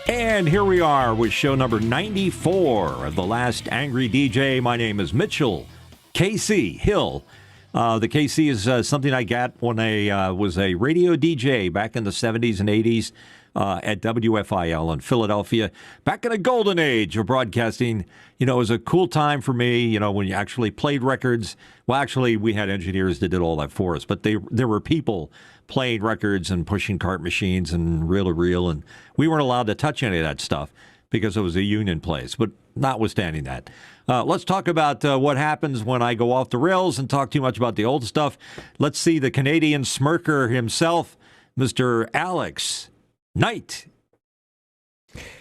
And here we are with show number 94 of The Last Angry DJ. My name is Mitchell KC Hill. The KC is something I got when I was a radio DJ back in the 70s and 80s at WFIL in Philadelphia. Back in the golden age of broadcasting, you know, it was a cool time for me, you know, when you actually played records. Well, actually, we had engineers that did all that for us, but there were people playing records and pushing cart machines and reel-to-reel, and we weren't allowed to touch any of that stuff because it was a union place. But notwithstanding that, let's talk about what happens when I go off the rails and talk too much about the old stuff. Let's see the Canadian smirker himself, Mr. Alex Knight,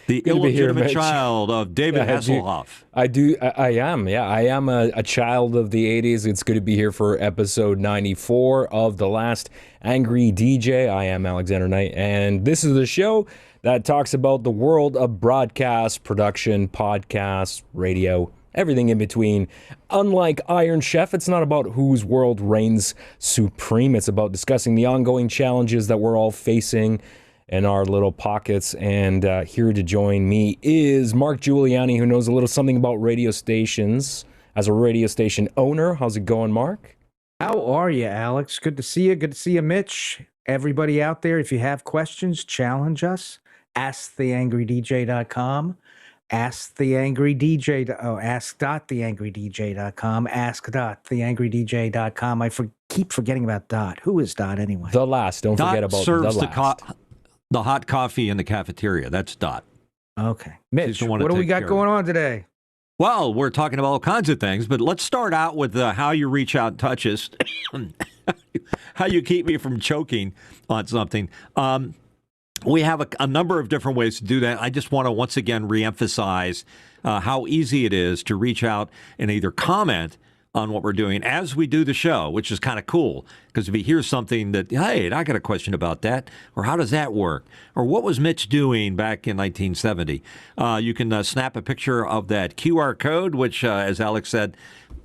the illegitimate child of David Hasselhoff. I am a child of the 80s. It's good to be here for episode 94 of The Last Angry DJ. I am Alexander Knight, and this is the show that talks about the world of broadcast, production, podcasts, radio, everything in between. Unlike Iron Chef, it's not about whose world reigns supreme. It's about discussing the ongoing challenges that we're all facing in our little pockets. And here to join me is Mark Giuliani, who knows a little something about radio stations as a radio station owner. How's it going, Mark? How are you, Alex? Good to see you. Good to see you, Mitch. Everybody out there, if you have questions, challenge us. AskTheAngryDJ.com. Ask.theangrydj.com. Ask.theangrydj.com. Keep forgetting about Dot. Who is Dot anyway? The last. Don't forget about serves the last. The hot coffee in the cafeteria. That's Dot. Okay. Mitch, what do we got going on today? Well, we're talking about all kinds of things, but let's start out with how you reach out and touch us, how you keep me from choking on something. We have a number of different ways to do that. I just want to once again reemphasize how easy it is to reach out and either comment on what we're doing as we do the show, which is kind of cool, because if you hear something that, hey, I got a question about that, or how does that work, or what was Mitch doing back in 1970, you can snap a picture of that QR code, which, as Alex said,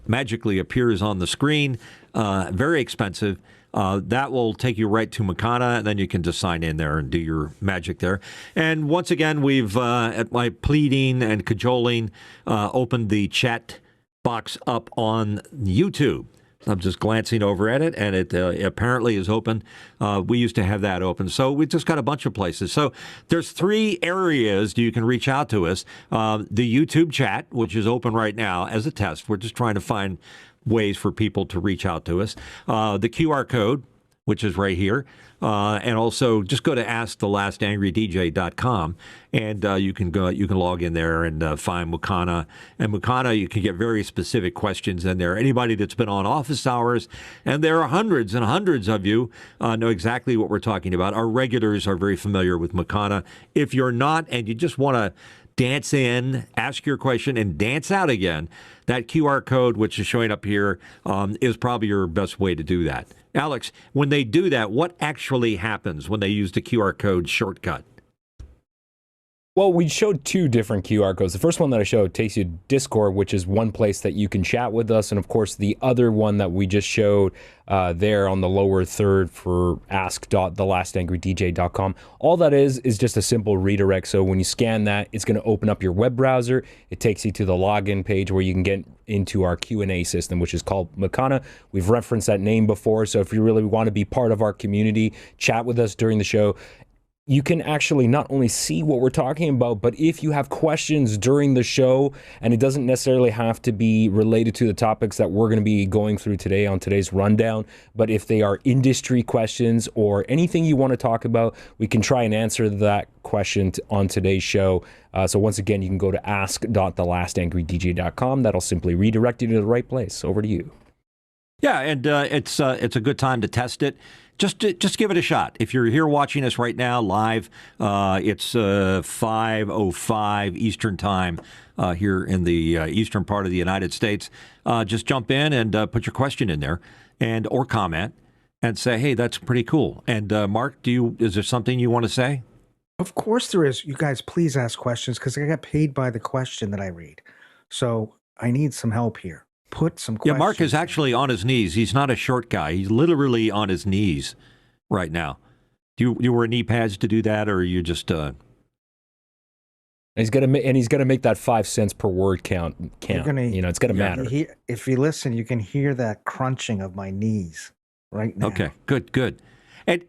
magically appears on the screen. Very expensive. That will take you right to Makana, and then you can just sign in there and do your magic there. And once again, we've, at my pleading and cajoling, opened the chat box up on YouTube. I'm just glancing over at it, and it apparently is open. We used to have that open, so we just got a bunch of places. So there's 3 areas you can reach out to us. The YouTube chat, which is open right now as a test. We're just trying to find ways for people to reach out to us. The QR code, which is right here. And also just go to AskTheLastAngryDJ.com, and you can log in there and find Mukana. And Mukana, you can get very specific questions in there. Anybody that's been on office hours, and there are hundreds and hundreds of you, know exactly what we're talking about. Our regulars are very familiar with Mukana. If you're not, and you just want to dance in, ask your question, and dance out again, that QR code, which is showing up here, is probably your best way to do that. Alex, when they do that, what actually happens when they use the QR code shortcut? Well, we showed 2 different QR codes. The first one that I showed takes you to Discord, which is one place that you can chat with us. And of course, the other one that we just showed there on the lower third for ask.thelastangrydj.com. All that is just a simple redirect. So when you scan that, it's going to open up your web browser. It takes you to the login page where you can get into our Q&A system, which is called Makana. We've referenced that name before. So if you really want to be part of our community, chat with us during the show, you can actually not only see what we're talking about, but if you have questions during the show, and it doesn't necessarily have to be related to the topics that we're going to be going through today on today's rundown, but if they are industry questions or anything you want to talk about, we can try and answer that question on today's show. So once again, you can go to ask.thelastangrydj.com. That'll simply redirect you to the right place. Over to you. Yeah, and it's a good time to test it. Just give it a shot. If you're here watching us right now live, it's 5:05 Eastern Time here in the eastern part of the United States. Just jump in and put your question in there, or comment, and say, "Hey, that's pretty cool." And Mark, is there something you want to say? Of course there is. You guys, please ask questions because I get paid by the question that I read. So I need some help here. Put some questions. Yeah, Mark is actually on his knees. He's not a short guy. He's literally on his knees right now. Do you wear knee pads to do that, or are you just He's gonna make that 5 cents per word count. It's gonna matter. If you listen, you can hear that crunching of my knees right now. Okay, good. And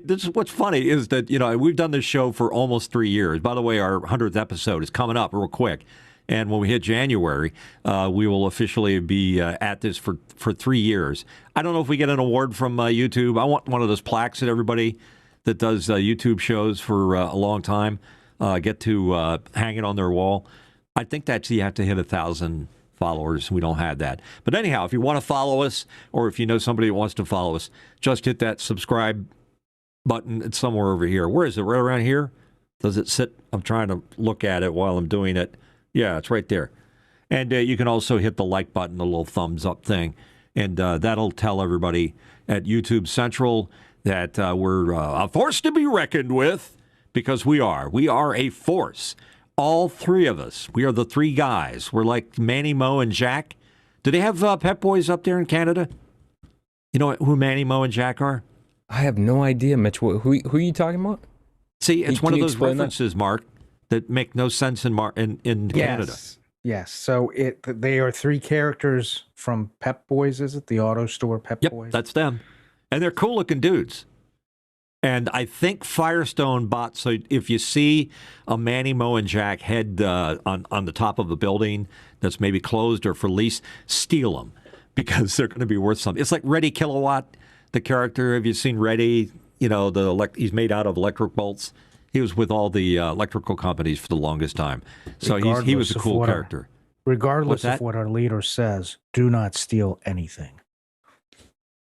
this is what's funny is that we've done this show for almost 3 years. By the way, our 100th episode is coming up real quick, and when we hit January, we will officially be at this for 3 years. I don't know if we get an award from YouTube. I want one of those plaques that everybody that does YouTube shows for a long time get to hang it on their wall. I think that's you have to hit 1,000 followers. We don't have that. But anyhow, if you want to follow us, or if you know somebody that wants to follow us, just hit that subscribe button. It's somewhere over here. Where is it? Right around here? Does it sit? I'm trying to look at it while I'm doing it. Yeah, it's right there. And you can also hit the like button, the little thumbs up thing. And that'll tell everybody at YouTube Central that we're a force to be reckoned with, because we are. We are a force. All three of us. We are the three guys. We're like Manny, Mo, and Jack. Do they have Pep Boys up there in Canada? You know who Manny, Mo, and Jack are? I have no idea, Mitch. Who are you talking about? See, it's one of those references, Mark, that make no sense in Canada. Yes. So they are three characters from Pep Boys, is it? The auto store Pep Boys? Yep, that's them. And they're cool-looking dudes. And I think Firestone bought, so if you see a Manny, Mo, and Jack head on the top of a building that's maybe closed or for lease, steal them, because they're going to be worth something. It's like Reddy Kilowatt, the character. Have you seen Reddy? He's made out of electric bolts. He was with all the electrical companies for the longest time. So he was a cool character. Regardless of what our leader says, do not steal anything.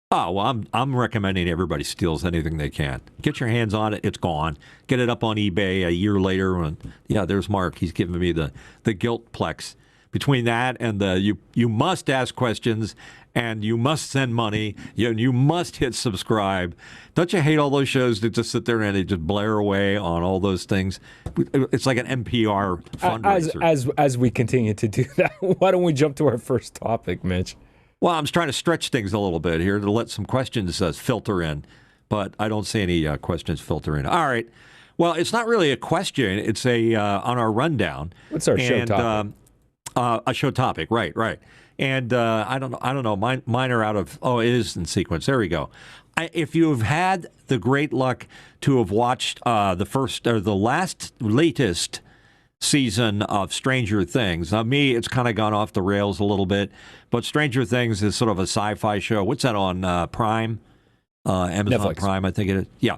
Oh, well, I'm recommending everybody steals anything they can. Get your hands on it. It's gone. Get it up on eBay a year later. And there's Mark. He's giving me the guilt plex. Between that and you must ask questions, and you must send money, you must hit subscribe. Don't you hate all those shows that just sit there and they just blare away on all those things? It's like an NPR fundraiser. As we continue to do that, why don't we jump to our first topic, Mitch? Well, I'm trying to stretch things a little bit here to let some questions filter in, but I don't see any questions filter in. All right. Well, it's not really a question. It's on our rundown. What's our show topic? A show topic, right. And I don't know. Mine are out of. Oh, it is in sequence. There we go. If you've had the great luck to have watched the latest season of Stranger Things. Now, me, it's kind of gone off the rails a little bit, but Stranger Things is sort of a sci-fi show. What's that on Prime? Amazon Netflix. Prime, I think it is. Yeah.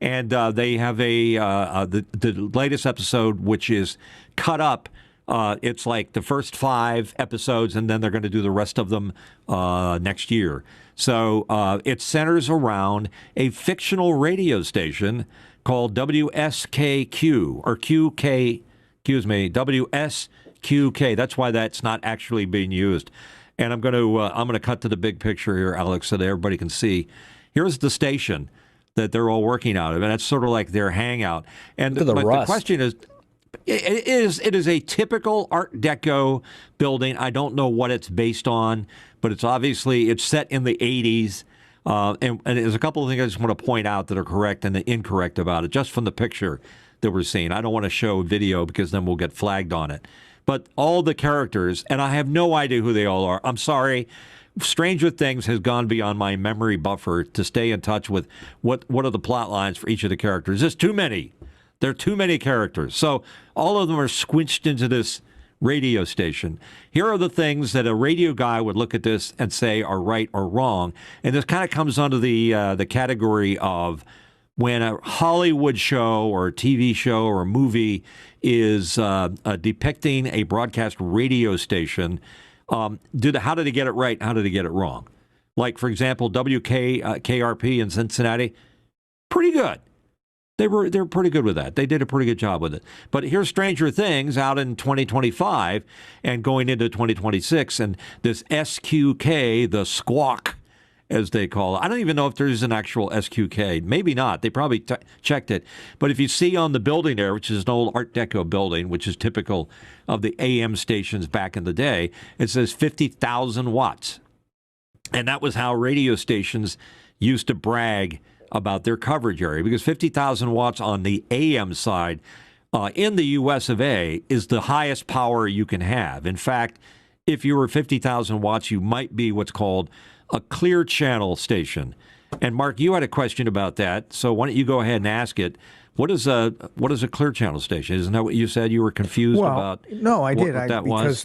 And they have the latest episode, which is cut up. It's like the first 5 episodes, and then they're going to do the rest of them next year. So it centers around a fictional radio station called WSKQ, or WSQK. That's why that's not actually being used. And I'm going to cut to the big picture here, Alex, so that everybody can see. Here's the station that they're all working out of, and that's sort of like their hangout. And the question is, it is a typical Art Deco building. I don't know what it's based on, but it's set in the 80s. And there's a couple of things I just want to point out that are correct and incorrect about it, just from the picture that we're seeing. I don't want to show video because then we'll get flagged on it. But all the characters, and I have no idea who they all are. I'm sorry. Stranger Things has gone beyond my memory buffer to stay in touch with what are the plot lines for each of the characters. There's too many. There are too many characters. So all of them are squinched into this radio station. Here are the things that a radio guy would look at this and say are right or wrong. And this kind of comes under the category of when a Hollywood show or a TV show or a movie is depicting a broadcast radio station, how did they get it right? How did they get it wrong? Like, for example, KRP in Cincinnati, pretty good. They're pretty good with that. They did a pretty good job with it. But here's Stranger Things out in 2025 and going into 2026, and this SQK, the squawk, as they call it. I don't even know if there's an actual SQK. Maybe not. They probably checked it. But if you see on the building there, which is an old Art Deco building, which is typical of the AM stations back in the day, it says 50,000 watts. And that was how radio stations used to brag about their coverage area, because 50,000 watts on the AM side in the US of A is the highest power you can have. In fact, if you were 50,000 watts, you might be what's called a clear channel station. And Mark, you had a question about that, so why don't you go ahead and ask it? What is a clear channel station? Isn't that what you said? You were confused about? No, I did. What that because was?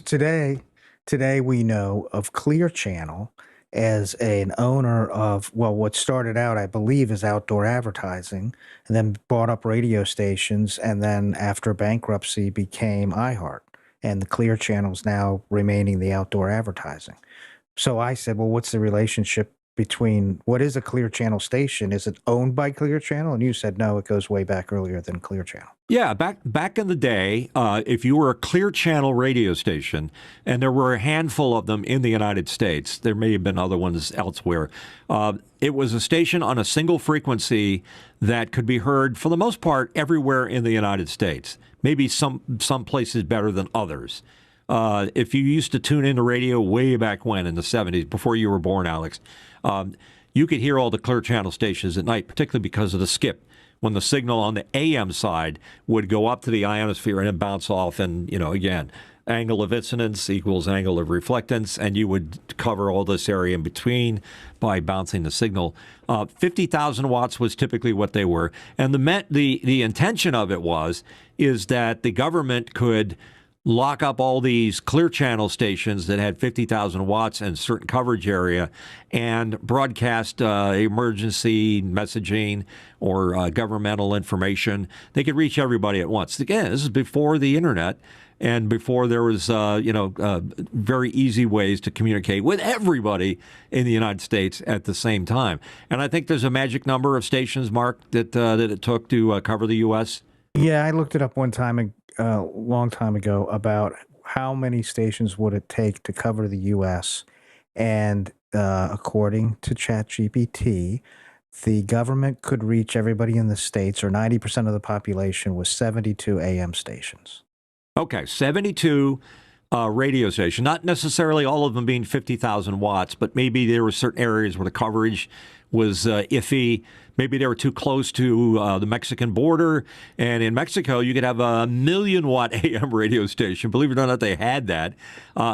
today we know of Clear Channel as an owner of, well, what started out, I believe, as outdoor advertising, and then bought up radio stations, and then after bankruptcy became iHeart. And the Clear Channel's now remaining the outdoor advertising. So I said, well, what's the relationship between what is a Clear Channel station? Is it owned by Clear Channel? And you said, no, it goes way back earlier than Clear Channel. Yeah, back in the day, if you were a clear channel radio station, and there were a handful of them in the United States, there may have been other ones elsewhere, it was a station on a single frequency that could be heard, for the most part, everywhere in the United States. Maybe some places better than others. If you used to tune into radio way back when, in the 70s, before you were born, Alex, you could hear all the clear channel stations at night, particularly because of the skip, when the signal on the AM side would go up to the ionosphere and then bounce off. And, again, angle of incidence equals angle of reflectance, and you would cover all this area in between by bouncing the signal. 50,000 watts was typically what they were. And the intention of it is that the government could lock up all these clear channel stations that had 50,000 watts and certain coverage area and broadcast emergency messaging or governmental information. They could reach everybody at once. Again, this is before the internet and before there was, very easy ways to communicate with everybody in the United States at the same time. And I think there's a magic number of stations, Mark, that it took to cover the U.S. Yeah, I looked it up one time, a long time ago, about how many stations would it take to cover the U.S. And according to ChatGPT, the government could reach everybody in the states, or 90% of the population, with 72 AM stations. Okay, 72 radio stations, not necessarily all of them being 50,000 watts, but maybe there were certain areas where the coverage was iffy. Maybe they were too close to the Mexican border. And in Mexico, you could have a 1,000,000-watt AM radio station. Believe it or not, they had that.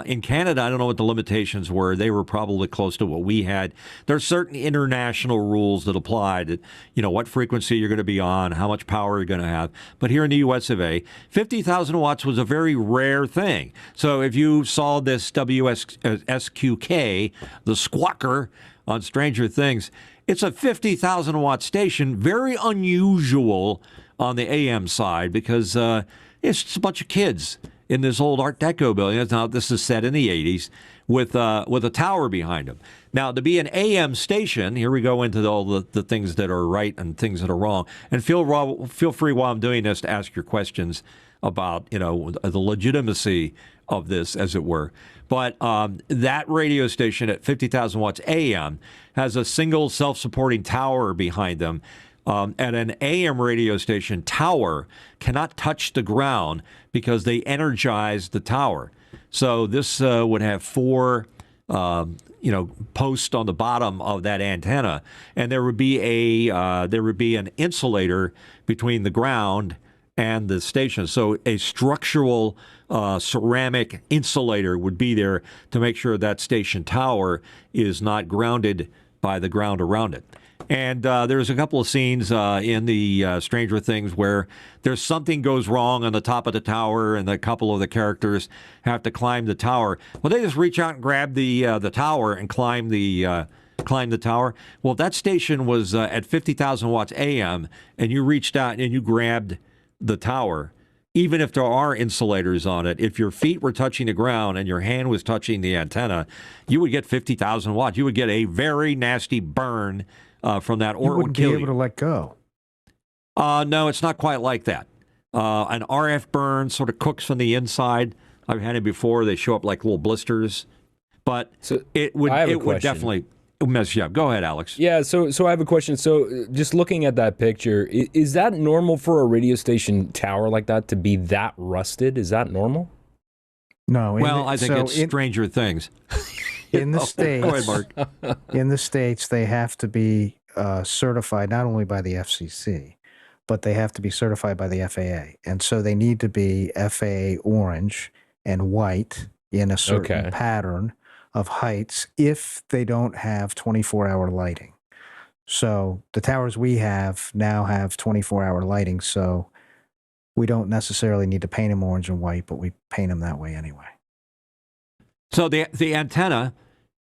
In Canada, I don't know what the limitations were. They were probably close to what we had. There are certain international rules that apply to, what frequency you're going to be on, how much power you're going to have. But here in the US of A, 50,000 watts was a very rare thing. So if you saw this WSQK, the squawker on Stranger Things, it's a 50,000 watt station, very unusual on the AM side because it's just a bunch of kids in this old Art Deco building. Now, this is set in the 80s with a tower behind them. Now, to be an AM station, here we go into all the things that are right and things that are wrong. And feel free while I'm doing this to ask your questions about, the legitimacy of this, as it were. But that radio station at 50,000 watts AM has a single self-supporting tower behind them. At an AM radio station, tower cannot touch the ground because they energize the tower. So this would have 4 posts on the bottom of that antenna, and there would be an insulator between the ground and the station. So a structural ceramic insulator would be there to make sure that station tower is not grounded by the ground around it. And there's a couple of scenes in the Stranger Things where there's something goes wrong on the top of the tower, and a couple of the characters have to climb the tower. Well, they just reach out and grab the tower and climb the tower. Well, that station was at 50,000 watts AM, and you reached out and you grabbed the tower. Even if there are insulators on it, if your feet were touching the ground and your hand was touching the antenna, you would get 50,000 watts. You would get a very nasty burn from that, or You it would wouldn't be kill able to let go. No, it's not quite like that. An RF burn sort of cooks from the inside. I've had it before. They show up like little blisters, but it would definitely mess you up. Go ahead, Alex. Yeah, so I have a question. So just looking at that picture, is that normal for a radio station tower like that to be that rusted? Is that normal? No. Well, I think it's Stranger Things. In the States, go ahead, Mark. In the States, they have to be certified not only by the FCC, but they have to be certified by the FAA. And so they need to be FAA orange and white in a certain pattern of heights if they don't have 24-hour lighting. So the towers we have now have 24-hour lighting, so we don't necessarily need to paint them orange and white, but we paint them that way anyway. So the antenna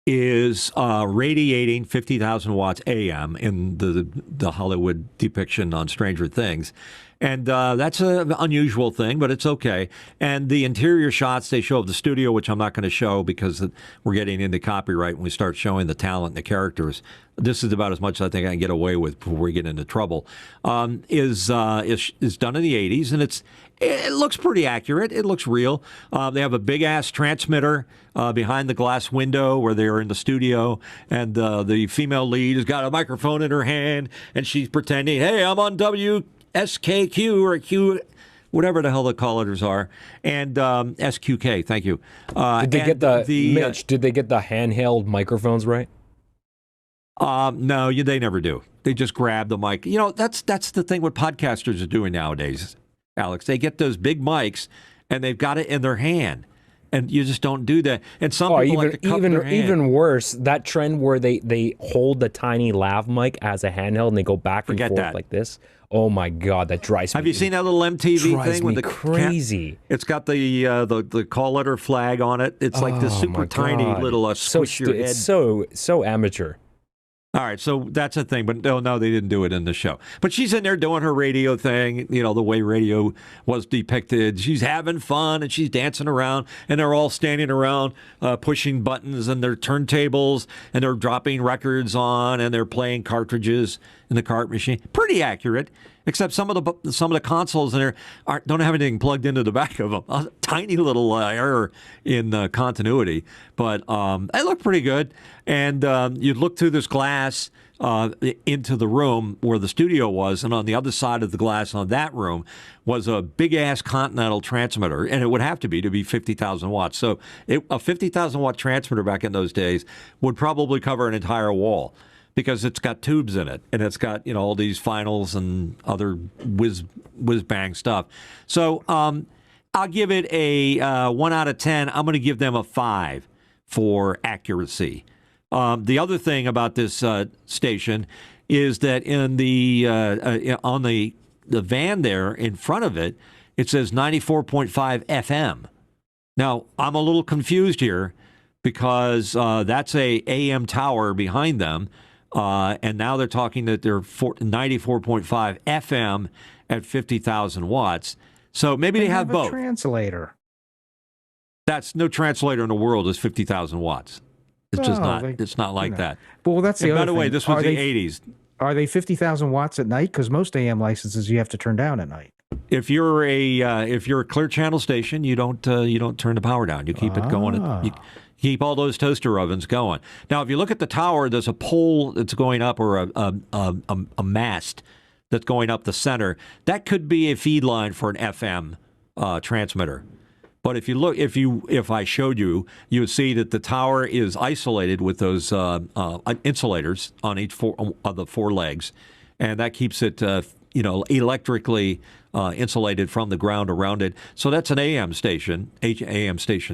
is radiating 50,000 watts AM in the Hollywood depiction on Stranger Things. And that's an unusual thing, but it's okay. And the interior shots they show of the studio, which I'm not going to show because we're getting into copyright when we start showing the talent and the characters. This is about as much as I think I can get away with before we get into trouble. Is done in the 80s, and it looks pretty accurate. It looks real. They have a big-ass transmitter behind the glass window where they're in the studio, and the female lead has got a microphone in her hand, and she's pretending, hey, I'm on WSKQ or Q, whatever the hell the callers are, and SQK, thank you. Did they get Mitch, did they get the handheld microphones right? No, they never do. They just grab the mic. You know, that's the thing what podcasters are doing nowadays, Alex. They get those big mics, and they've got it in their hand. And you just don't do that. And some people like to cup their hand. Even worse, that trend where they hold the tiny lav mic as a handheld and they go back and forth like this. Oh my God, that drives me. Have you seen that little MTV thing with the crazy? It's got the call letter flag on it. It's like this super tiny little squish your head. It's so amateur. All right, so that's a thing, but no, they didn't do it in the show. But she's in there doing her radio thing, you know, the way radio was depicted. She's having fun, and she's dancing around, and they're all standing around pushing buttons and their turntables, and they're dropping records on, and they're playing cartridges in the cart machine. Pretty accurate, except some of the consoles in there don't have anything plugged into the back of them. A tiny little error in continuity, but they look pretty good. And you'd look through this glass into the room where the studio was, and on the other side of the glass on that room was a big-ass Continental transmitter, and it would have to be 50,000 watts. So a 50,000-watt transmitter back in those days would probably cover an entire wall, because it's got tubes in it, and it's got, you know, all these finals and other whiz-bang stuff. So I'll give it a 1 out of 10. I'm going to give them a 5 for accuracy. The other thing about this station is that in the on the van there in front of it, it says 94.5 FM. Now, I'm a little confused here because that's a AM tower behind them. And now they're talking that they're 94.5 FM at 50,000 watts. So maybe they have both. A translator. That's no translator in the world is 50,000 watts. It's just not. It's not like that. Well, that's the other thing. By the way, this was the 80s. Are they 50,000 watts at night? Because most AM licenses you have to turn down at night. If you're a clear channel station, you don't turn the power down. You keep it going. You keep all those toaster ovens going. Now, if you look at the tower, there's a pole that's going up, or a mast that's going up the center. That could be a feed line for an FM transmitter. But if you look, if I showed you, you would see that the tower is isolated with those insulators on each of the four legs, and that keeps it, electrically insulated from the ground around it. So that's an AM station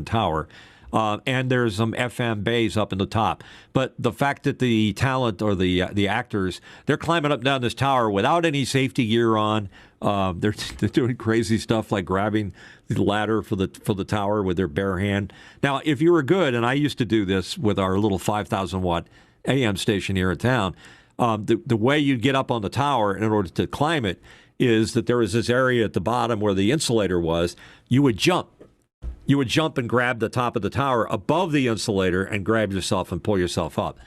tower. And there's some FM bays up in the top. But the fact that the talent or the actors, they're climbing up and down this tower without any safety gear on. They're doing crazy stuff like grabbing the ladder for the tower with their bare hand. Now, if you were good, and I used to do this with our little 5,000 watt AM station here in town, the way you get up on the tower in order to climb it is that there was this area at the bottom where the insulator was. You would jump. You would jump and grab the top of the tower above the insulator and grab yourself and pull yourself up.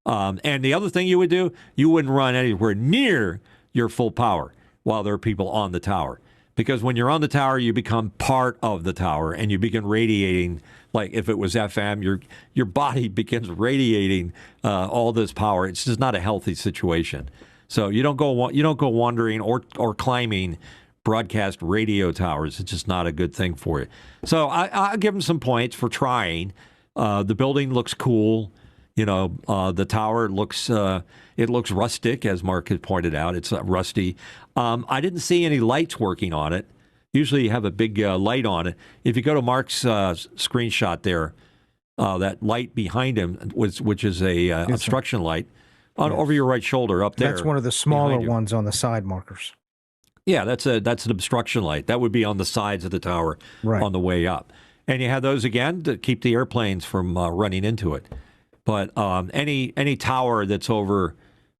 And the other thing you would do, you wouldn't run anywhere near your full power while there are people on the tower. Because when you're on the tower, you become part of the tower and you begin radiating. Like if it was FM, your body begins radiating all this power. It's just not a healthy situation. So you don't go wandering or climbing broadcast radio towers. It's just not a good thing for you. So I'll give them some points for trying. The building looks cool. The tower looks it looks rustic, as Mark had pointed out. It's rusty. I didn't see any lights working on it. Usually you have a big light on it. If you go to Mark's screenshot there, that light behind him, which is a obstruction light, over your right shoulder up there. That's one of the smaller ones on the side markers. Yeah, that's an obstruction light. That would be on the sides of the tower on the way up. And you have those again to keep the airplanes from running into it. But any tower that's over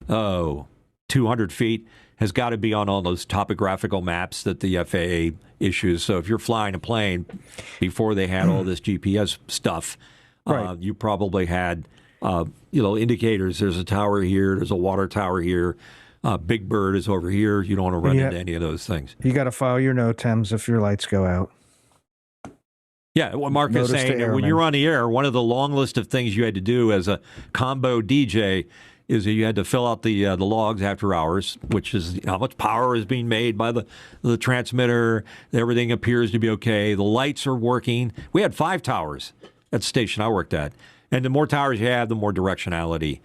200 feet has got to be on all those topographical maps that the FAA issues. So if you're flying a plane before they had all this GPS stuff, you probably had indicators. There's a tower here. There's a water tower here. Big Bird is over here. You don't want to run into any of those things. You got to file your NOTAMs if your lights go out. Yeah, what Mark is saying, when you're on the air, one of the long list of things you had to do as a combo DJ is that you had to fill out the logs after hours, which is how much power is being made by the transmitter. Everything appears to be okay. The lights are working. We had 5 towers at the station I worked at. And the more towers you have, the more directionality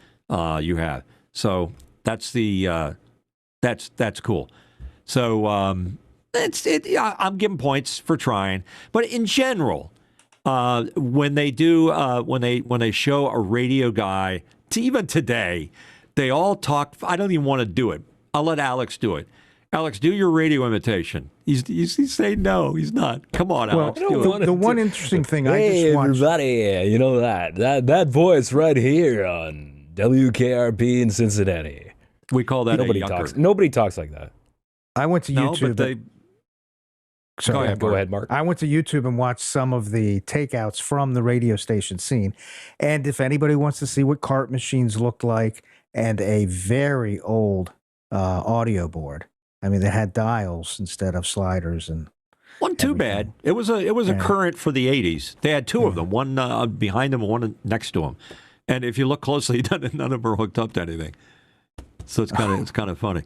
you have. So that's that's cool. So I'm giving points for trying, but in general, when they show a radio guy, even today, they all talk. I don't even want to do it. I'll let Alex do it. Alex, do your radio imitation. He's saying no, he's not. Come on, Alex. The one interesting thing I just watched. Everybody, you know that voice right here on WKRP in Cincinnati. We call that nobody a yucker. talks. Nobody talks like that. I went to YouTube. Go ahead, Mark. I went to YouTube and watched some of the takeouts from the radio station scene. And if anybody wants to see what cart machines looked like and a very old audio board, I mean, they had dials instead of sliders and. Wasn't too bad. It was a current for the 80s. They had 2 of them, one behind them and one next to them. And if you look closely, none of them are hooked up to anything. So it's kind of funny.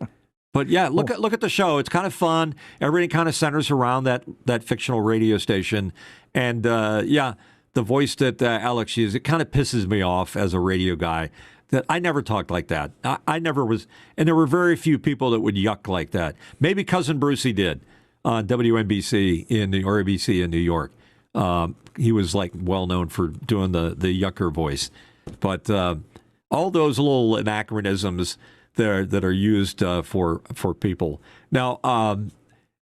But yeah, look at the show. It's kind of fun. Everything kind of centers around that fictional radio station. And the voice that Alex used, it kind of pisses me off as a radio guy. That I never talked like that. I never was, and there were very few people that would yuck like that. Maybe Cousin Brucey did on WNBC or ABC in New York. He was like well known for doing the yucker voice. But all those little anachronisms that are used for people. Now,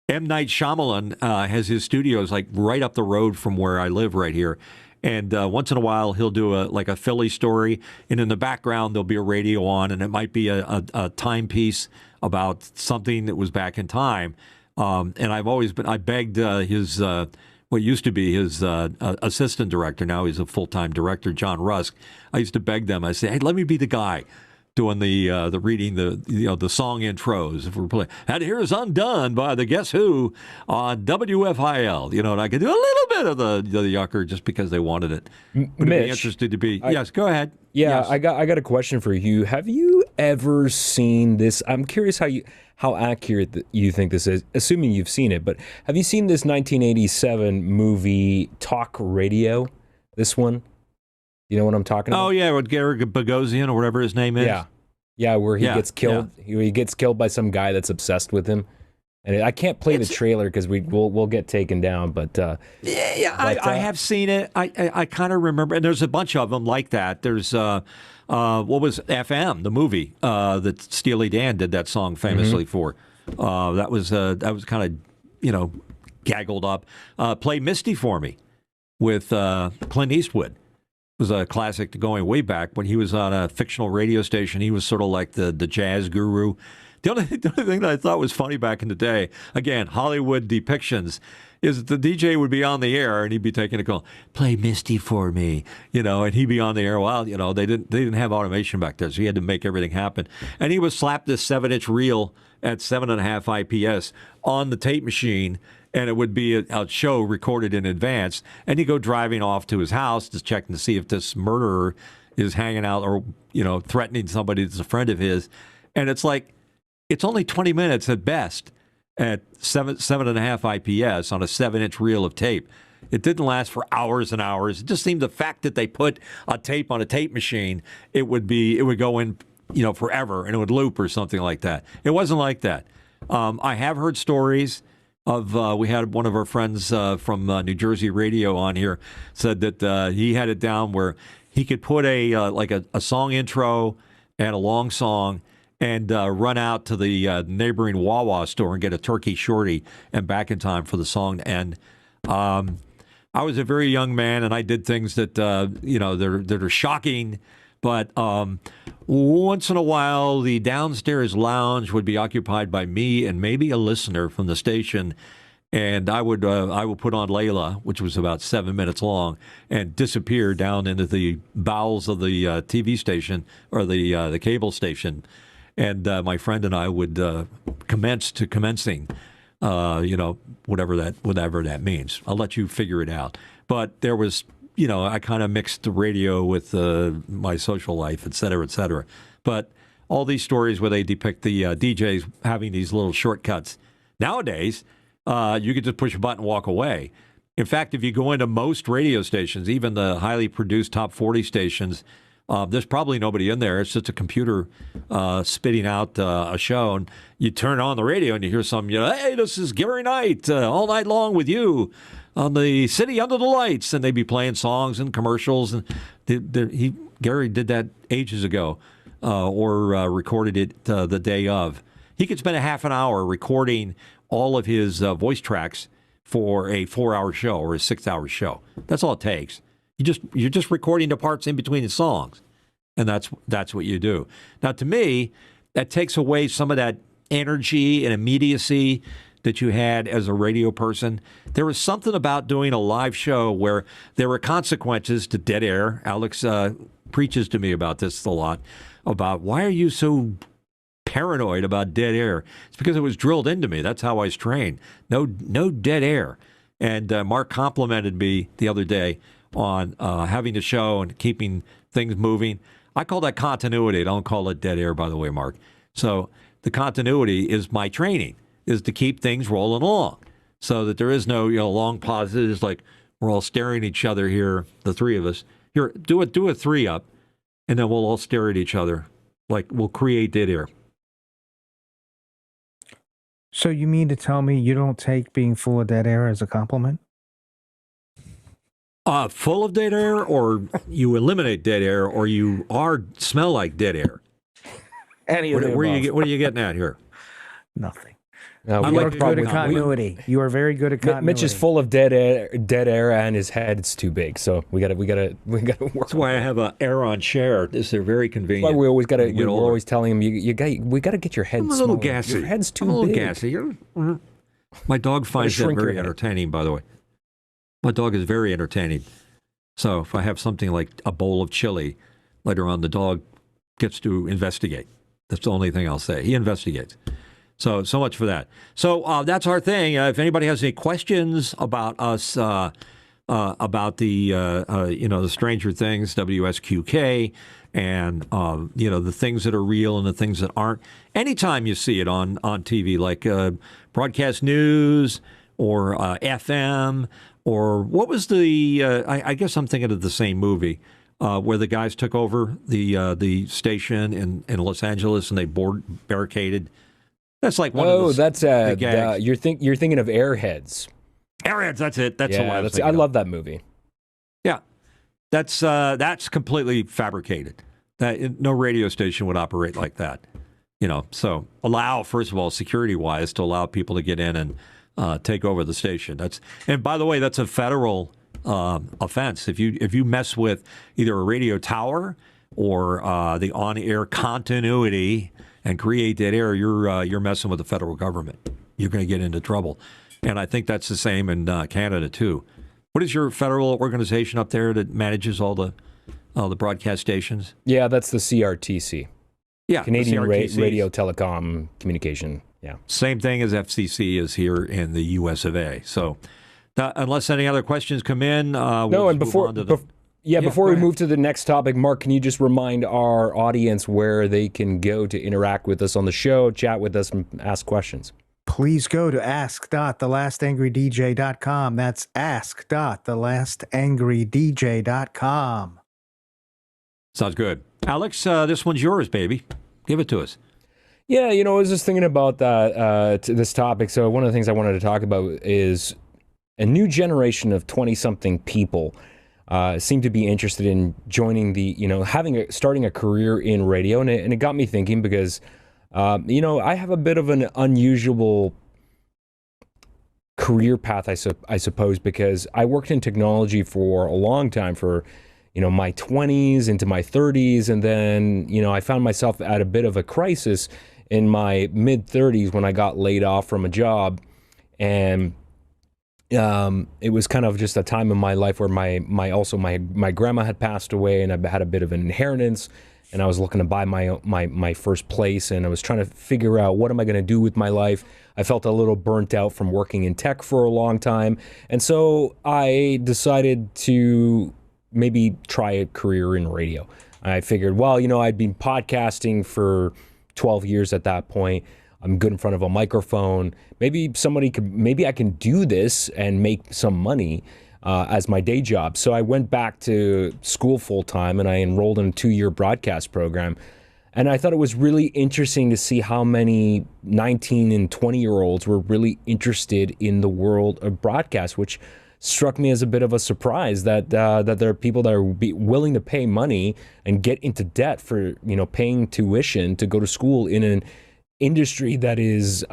M. Night Shyamalan has his studios like right up the road from where I live right here. And once in a while, he'll do a Philly story, and in the background there'll be a radio on, and it might be a timepiece about something that was back in time. And I begged his what used to be his assistant director, now he's a full-time director, John Rusk. I used to beg them. I say, hey, let me be the guy doing the reading the song intros if we're playing. And here's Undone by the Guess Who on WFIL. And I could do a little bit of the yucker just because they wanted it. Would be interested to be. Yes, go ahead. Yeah, yes. I got a question for you. Have you ever seen this? I'm curious how accurate you think this is, assuming you've seen it. But have you seen this 1987 movie Talk Radio? This one. You know what I'm talking about? Oh, yeah, with Garrett Bogosian or whatever his name is. Yeah, where he gets killed. Yeah. He gets killed by some guy that's obsessed with him. And I can't play the trailer because we'll get taken down. But I have seen it. I kind of remember, and there's a bunch of them like that. There's what was FM, the movie that Steely Dan did that song famously for. That was kind of gaggled up. Play Misty for Me with Clint Eastwood. Was a classic going way back when he was on a fictional radio station. He was sort of like the jazz guru. The only thing that I thought was funny back in the day, again, Hollywood depictions, is that the DJ would be on the air and he'd be taking a call, play Misty for me, and he'd be on the air. Well, they didn't have automation back there, so he had to make everything happen. And he would slap this 7-inch reel at 7.5 IPS on the tape machine, and it would be a show recorded in advance. And he'd go driving off to his house to check and see if this murderer is hanging out or, threatening somebody that's a friend of his. And it's like, it's only 20 minutes at best at 7.5 IPS on a 7-inch reel of tape. It didn't last for hours and hours. It just seemed the fact that they put a tape on a tape machine, it would go in, forever, and it would loop or something like that. It wasn't like that. I have heard stories of, we had one of our friends from New Jersey radio on here said that he had it down where he could put a song intro and a long song and run out to the neighboring Wawa store and get a turkey shorty and back in time for the song to end. I was a very young man, and I did things that, that are shocking. But once in a while, the downstairs lounge would be occupied by me and maybe a listener from the station. And I would put on Layla, which was about 7 minutes long, and disappear down into the bowels of the TV station or the cable station. And my friend and I would commencing, whatever that means. I'll let you figure it out. But there was, I kind of mixed the radio with my social life, et cetera, et cetera. But all these stories where they depict the DJs having these little shortcuts. Nowadays, you could just push a button and walk away. In fact, if you go into most radio stations, even the highly produced top 40 stations, there's probably nobody in there. It's just a computer spitting out a show. And you turn on the radio and you hear something, hey, this is Gary Knight, all night long with you on the City Under the Lights. And they'd be playing songs and commercials. And Gary did that ages ago or recorded it the day of. He could spend a half an hour recording all of his voice tracks for a 4-hour show or a 6-hour show. That's all it takes. You're just recording the parts in between the songs, and that's what you do. Now, to me, that takes away some of that energy and immediacy that you had as a radio person. There was something about doing a live show where there were consequences to dead air. Alex preaches to me about this a lot, about why are you so paranoid about dead air? It's because it was drilled into me. That's how I was trained. No dead air. And Mark complimented me the other day on having the show and keeping things moving. I call that continuity. I don't call it dead air, by the way, Mark. So the continuity is my training, is to keep things rolling along so that there is no long pauses like we're all staring at each other here, the three of us. Here, do a three up, and then we'll all stare at each other like we'll create dead air. So you mean to tell me you don't take being full of dead air as a compliment? Full of dead air, or you eliminate dead air, or you smell like dead air? Any of the above. What are you getting at here? Nothing. No, You are good at continuity. You are very good at continuity. Mitch is full of dead air, and his head's too big. So we gotta work. That's why I have an air-on chair. They're very convenient. That's why we always we're always telling him we gotta get your head. I'm a little gassy. Your head's too I'm a little big. gassy. My dog finds that very entertaining. By the way, my dog is very entertaining. So if I have something like a bowl of chili later on, the dog gets to investigate. That's the only thing I'll say. He investigates. So much for that. So that's our thing. If anybody has any questions about us, about the Stranger Things, WSQK, and the things that are real and the things that aren't, anytime you see it on TV, like broadcast news or FM, or what was the? I guess I'm thinking of the same movie. Where the guys took over the station in Los Angeles and they barricaded. That's like one of the gags. You're thinking of Airheads. Airheads, that's it. That's the one. I love that movie. Yeah, that's completely fabricated. That no radio station would operate like that. So allow, first of all, security-wise, to allow people to get in and take over the station. And by the way, that's a federal offense. If you mess with either a radio tower or the on-air continuity and create dead air, you're messing with the federal government. You're going to get into trouble. And I think that's the same in Canada too. What is your federal organization up there that manages all the broadcast stations? Yeah, that's the CRTC. Yeah, Canadian Radio Telecom Communication. Yeah, same thing as FCC is here in the U.S. of A. So. Unless any other questions come in, before we move to the next topic, Mark, can you just remind our audience where they can go to interact with us on the show, chat with us, and ask questions? please go to ask.thelastangry.dj.com. That's ask.thelastangry.dj.com. Sounds good. Alex, this one's yours, baby. Give it to us. Yeah, I was just thinking about that, this topic. So one of the things I wanted to talk about is a new generation of 20-something people seem to be interested in joining starting a career in radio. And it got me thinking because, I have a bit of an unusual career path, I suppose, because I worked in technology for a long time, for my 20s into my 30s, and then I found myself at a bit of a crisis in my mid 30s when I got laid off from a job, and it was kind of just a time in my life where my grandma had passed away, and I had a bit of an inheritance, and I was looking to buy my first place, and I was trying to figure out what am I going to do with my life. I felt a little burnt out from working in tech for a long time, and so I decided to maybe try a career in radio. I figured, well, I'd been podcasting for 12 years at that point. I'm good in front of a microphone. Maybe I can do this and make some money as my day job. So I went back to school full time and I enrolled in a 2-year broadcast program. And I thought it was really interesting to see how many 19 and 20-year-olds were really interested in the world of broadcast, which struck me as a bit of a surprise that there are people that are willing to pay money and get into debt for paying tuition to go to school in an industry that is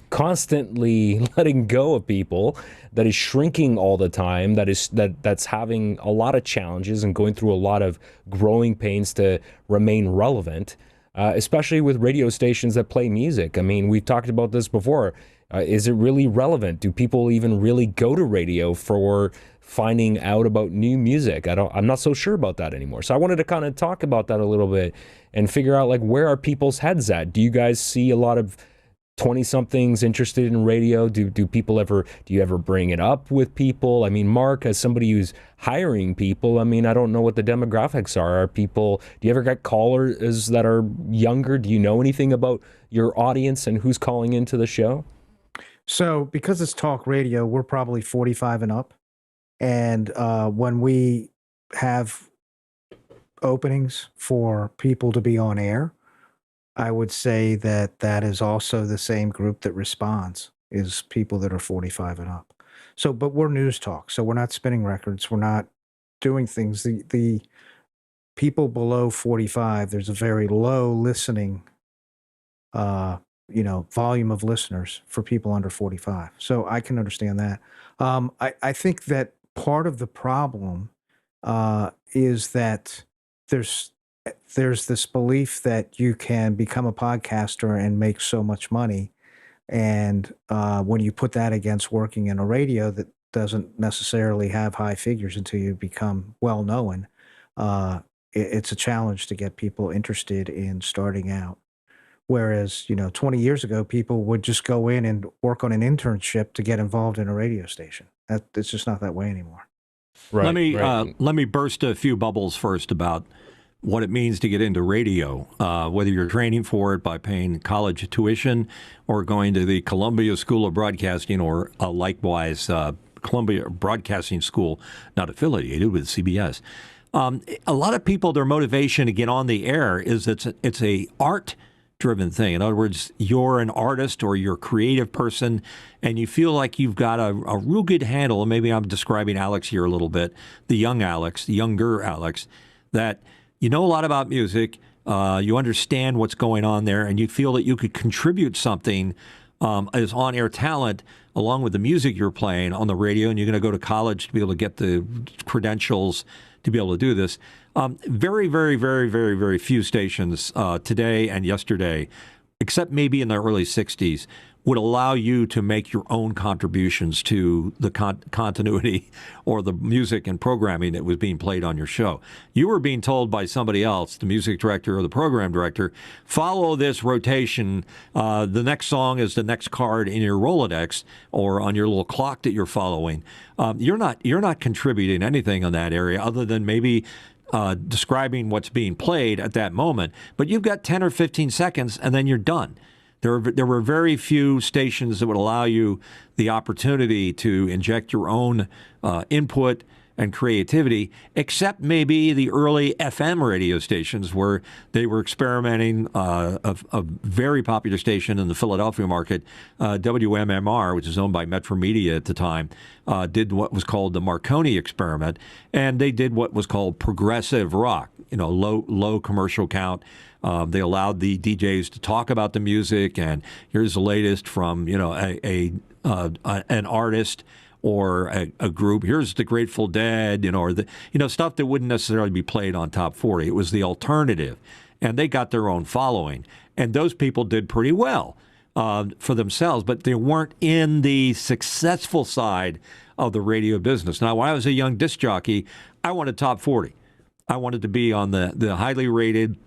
constantly letting go of people, that is shrinking all the time, that's having a lot of challenges and going through a lot of growing pains to remain relevant, especially with radio stations that play music. I mean, we've talked about this before. Is it really relevant? Do people even really go to radio for finding out about new music? I'm not so sure about that anymore. So I wanted to kind of talk about that a little bit and figure out, like, where are people's heads at? Do you guys see a lot of 20-somethings interested in radio? Do you ever bring it up with people? I mean, Mark, as somebody who's hiring people, I mean, I don't know what the demographics are. Do you ever get callers that are younger? Do you know anything about your audience and who's calling into the show? So because it's talk radio, we're probably 45 and up. And when we have openings for people to be on air, I would say that is also the same group that responds, is people that are 45 and up. So, but we're news talk, so we're not spinning records. We're not doing things. The people below 45, there's a very low listening volume of listeners for people under 45. So I can understand that. I think that part of the problem is that there's this belief that you can become a podcaster and make so much money. And when you put that against working in a radio that doesn't necessarily have high figures until you become well known, it's a challenge to get people interested in starting out. Whereas, 20 years ago, people would just go in and work on an internship to get involved in a radio station. It's just not that way anymore. Right. Let me burst a few bubbles first about what it means to get into radio, whether you're training for it by paying college tuition or going to the Columbia School of Broadcasting or likewise Columbia Broadcasting School, not affiliated with CBS. A lot of people, their motivation to get on the air is it's a art-driven thing. In other words, you're an artist or you're a creative person, and you feel like you've got a real good handle, and maybe I'm describing Alex here a little bit, the younger Alex, that you know a lot about music, you understand what's going on there, and you feel that you could contribute something as on-air talent along with the music you're playing on the radio, and you're going to go to college to be able to get the credentials to be able to do this. Very, very, very, very, very few stations today and yesterday, except maybe in the early 60s, would allow you to make your own contributions to the continuity or the music and programming that was being played on your show. You were being told by somebody else, the music director or the program director, follow this rotation. The next song is the next card in your Rolodex or on your little clock that you're following. You're not contributing anything on that area other than maybe describing what's being played at that moment. But you've got 10 or 15 seconds and then you're done. There were very few stations that would allow you the opportunity to inject your own input and creativity, except maybe the early FM radio stations where they were experimenting. A very popular station in the Philadelphia market, WMMR, which is owned by Metro Media at the time, did what was called the Marconi experiment, and they did what was called progressive rock, low commercial count. They allowed the DJs to talk about the music, and here's the latest from an artist or a group. Here's the Grateful Dead, or stuff that wouldn't necessarily be played on Top 40. It was the alternative, and they got their own following, and those people did pretty well for themselves, but they weren't in the successful side of the radio business. Now, when I was a young disc jockey, I wanted Top 40. I wanted to be on the highly rated,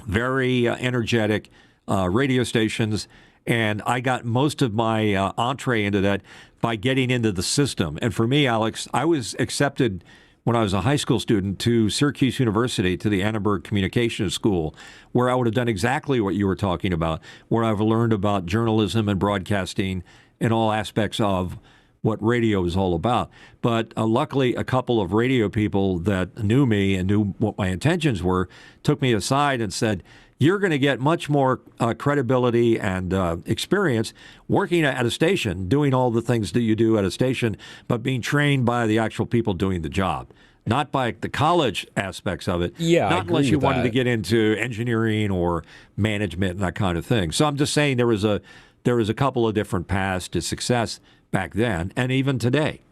very energetic radio stations, and I got most of my entree into that by getting into the system. And for me, Alex, I was accepted when I was a high school student to Syracuse University, to the Annenberg Communications School, where I would have done exactly what you were talking about, where I've learned about journalism and broadcasting and all aspects of what radio is all about. But luckily, a couple of radio people that knew me and knew what my intentions were took me aside and said, you're going to get much more credibility and experience working at a station, doing all the things that you do at a station, but being trained by the actual people doing the job, not by the college aspects of it. Yeah, not unless you wanted to get into engineering or management and that kind of thing. So I'm just saying there was a couple of different paths to success back then and even today.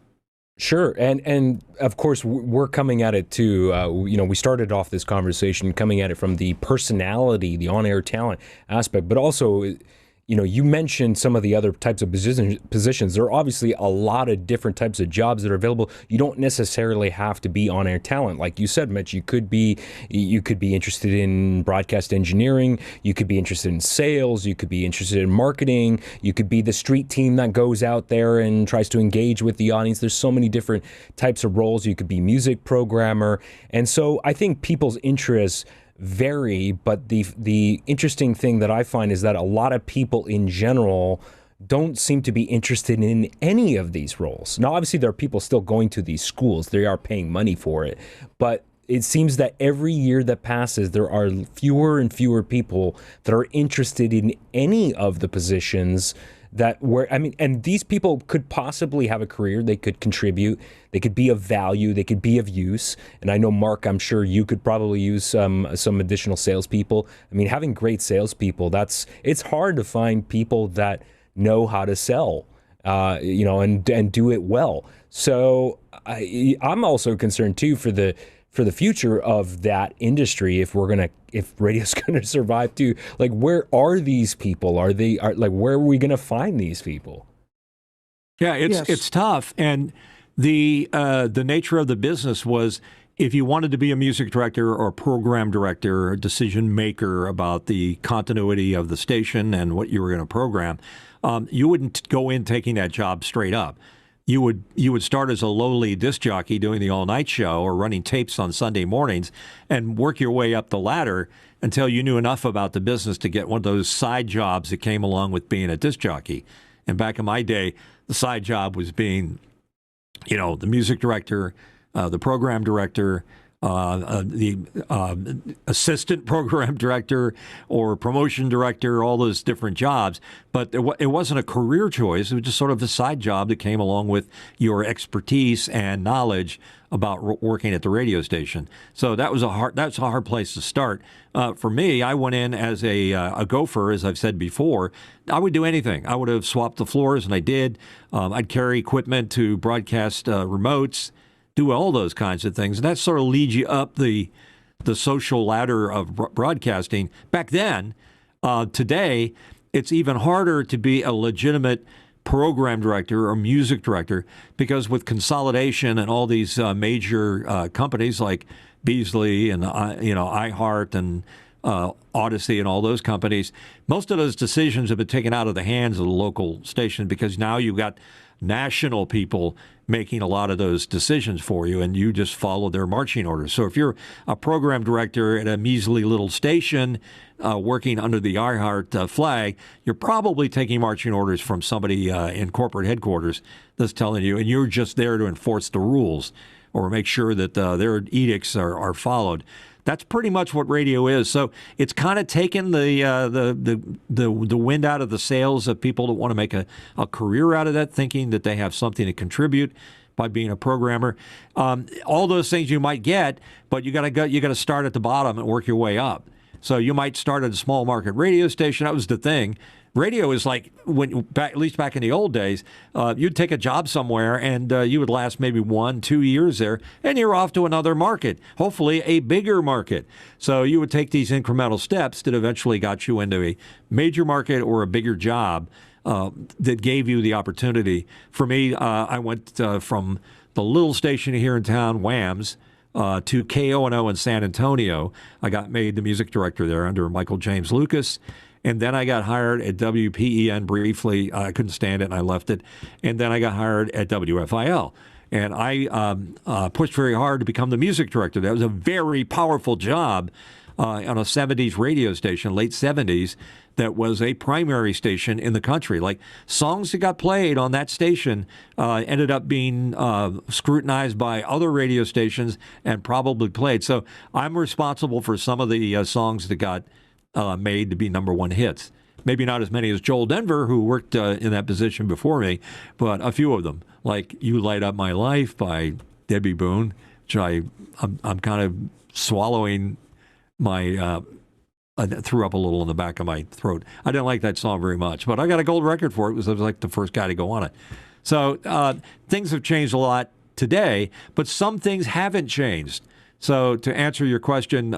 Sure, and of course we're coming at it too. We started off this conversation coming at it from the personality, the on-air talent aspect, but also, you mentioned some of the other types of positions. There are obviously a lot of different types of jobs that are available. You don't necessarily have to be on-air talent, like you said, Mitch. You could be interested in broadcast engineering. You could be interested in sales. You could be interested in marketing. You could be the street team that goes out there and tries to engage with the audience. There's so many different types of roles. You could be music programmer, and so I think people's interests vary, but the interesting thing that I find is that a lot of people in general don't seem to be interested in any of these roles. Now, obviously, there are people still going to these schools. They are paying money for it. But it seems that every year that passes, there are fewer and fewer people that are interested in any of the positions and these people could possibly have a career. They could contribute. They could be of value. They could be of use. And I know, Mark, I'm sure you could probably use some additional salespeople. I mean, having great salespeople, it's hard to find people that know how to sell, and do it well. So I'm also concerned too for the future of that industry. If radio's gonna survive too, like, where are these people? Where are we gonna find these people? Yeah, it's tough, and the nature of the business was, if you wanted to be a music director or a program director or decision maker about the continuity of the station and what you were going to program, you wouldn't go in taking that job straight up. You would start as a lowly disc jockey doing the all-night show or running tapes on Sunday mornings and work your way up the ladder until you knew enough about the business to get one of those side jobs that came along with being a disc jockey. And back in my day, the side job was being, the music director, the program director, the assistant program director or promotion director, all those different jobs. But it wasn't a career choice. It was just sort of a side job that came along with your expertise and knowledge about working at the radio station. So that's a hard place to start. For me, I went in as a gopher, as I've said before. I would do anything. I would have swapped the floors, and I did. I'd carry equipment to broadcast remotes, do all those kinds of things. And that sort of leads you up the social ladder of broadcasting. Back then, today, it's even harder to be a legitimate program director or music director, because with consolidation and all these major companies like Beasley and iHeart and Odyssey and all those companies, most of those decisions have been taken out of the hands of the local station because now you've got national people making a lot of those decisions for you, and you just follow their marching orders. So if you're a program director at a measly little station working under the iHeart flag, you're probably taking marching orders from somebody in corporate headquarters that's telling you, and you're just there to enforce the rules or make sure that their edicts are followed. That's pretty much what radio is. So it's kind of taken the wind out of the sails of people that want to make a career out of that, thinking that they have something to contribute by being a programmer. All those things you might get, but you got to start at the bottom and work your way up. So you might start at a small market radio station. That was the thing. Radio is like, at least back in the old days, you'd take a job somewhere and you would last maybe 1-2 years there, and you're off to another market, hopefully a bigger market. So you would take these incremental steps that eventually got you into a major market or a bigger job that gave you the opportunity. For me, I went from the little station here in town, Whams, to KONO in San Antonio. I got made the music director there under Michael James Lucas. And then I got hired at WPEN briefly. I couldn't stand it, and I left it. And then I got hired at WFIL. And I pushed very hard to become the music director. That was a very powerful job on a 70s radio station, late 70s, that was a primary station in the country. Like, songs that got played on that station ended up being scrutinized by other radio stations and probably played. So I'm responsible for some of the songs that got made to be number one hits. Maybe not as many as Joel Denver, who worked in that position before me, but a few of them, like "You Light Up My Life" by Debbie Boone, which I'm kind of swallowing my. I threw up a little in the back of my throat. I didn't like that song very much, but I got a gold record for it because I was like the first guy to go on it. So things have changed a lot today, but some things haven't changed. So to answer your question,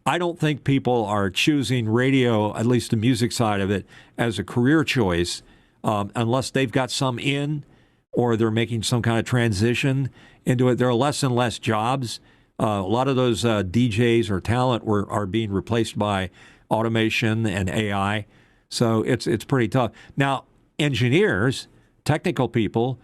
I don't think people are choosing radio, at least the music side of it, as a career choice unless they've got some in or they're making some kind of transition into it. There are less and less jobs. A lot of those DJs or talent are being replaced by automation and AI. So it's pretty tough. Now, engineers, technical people,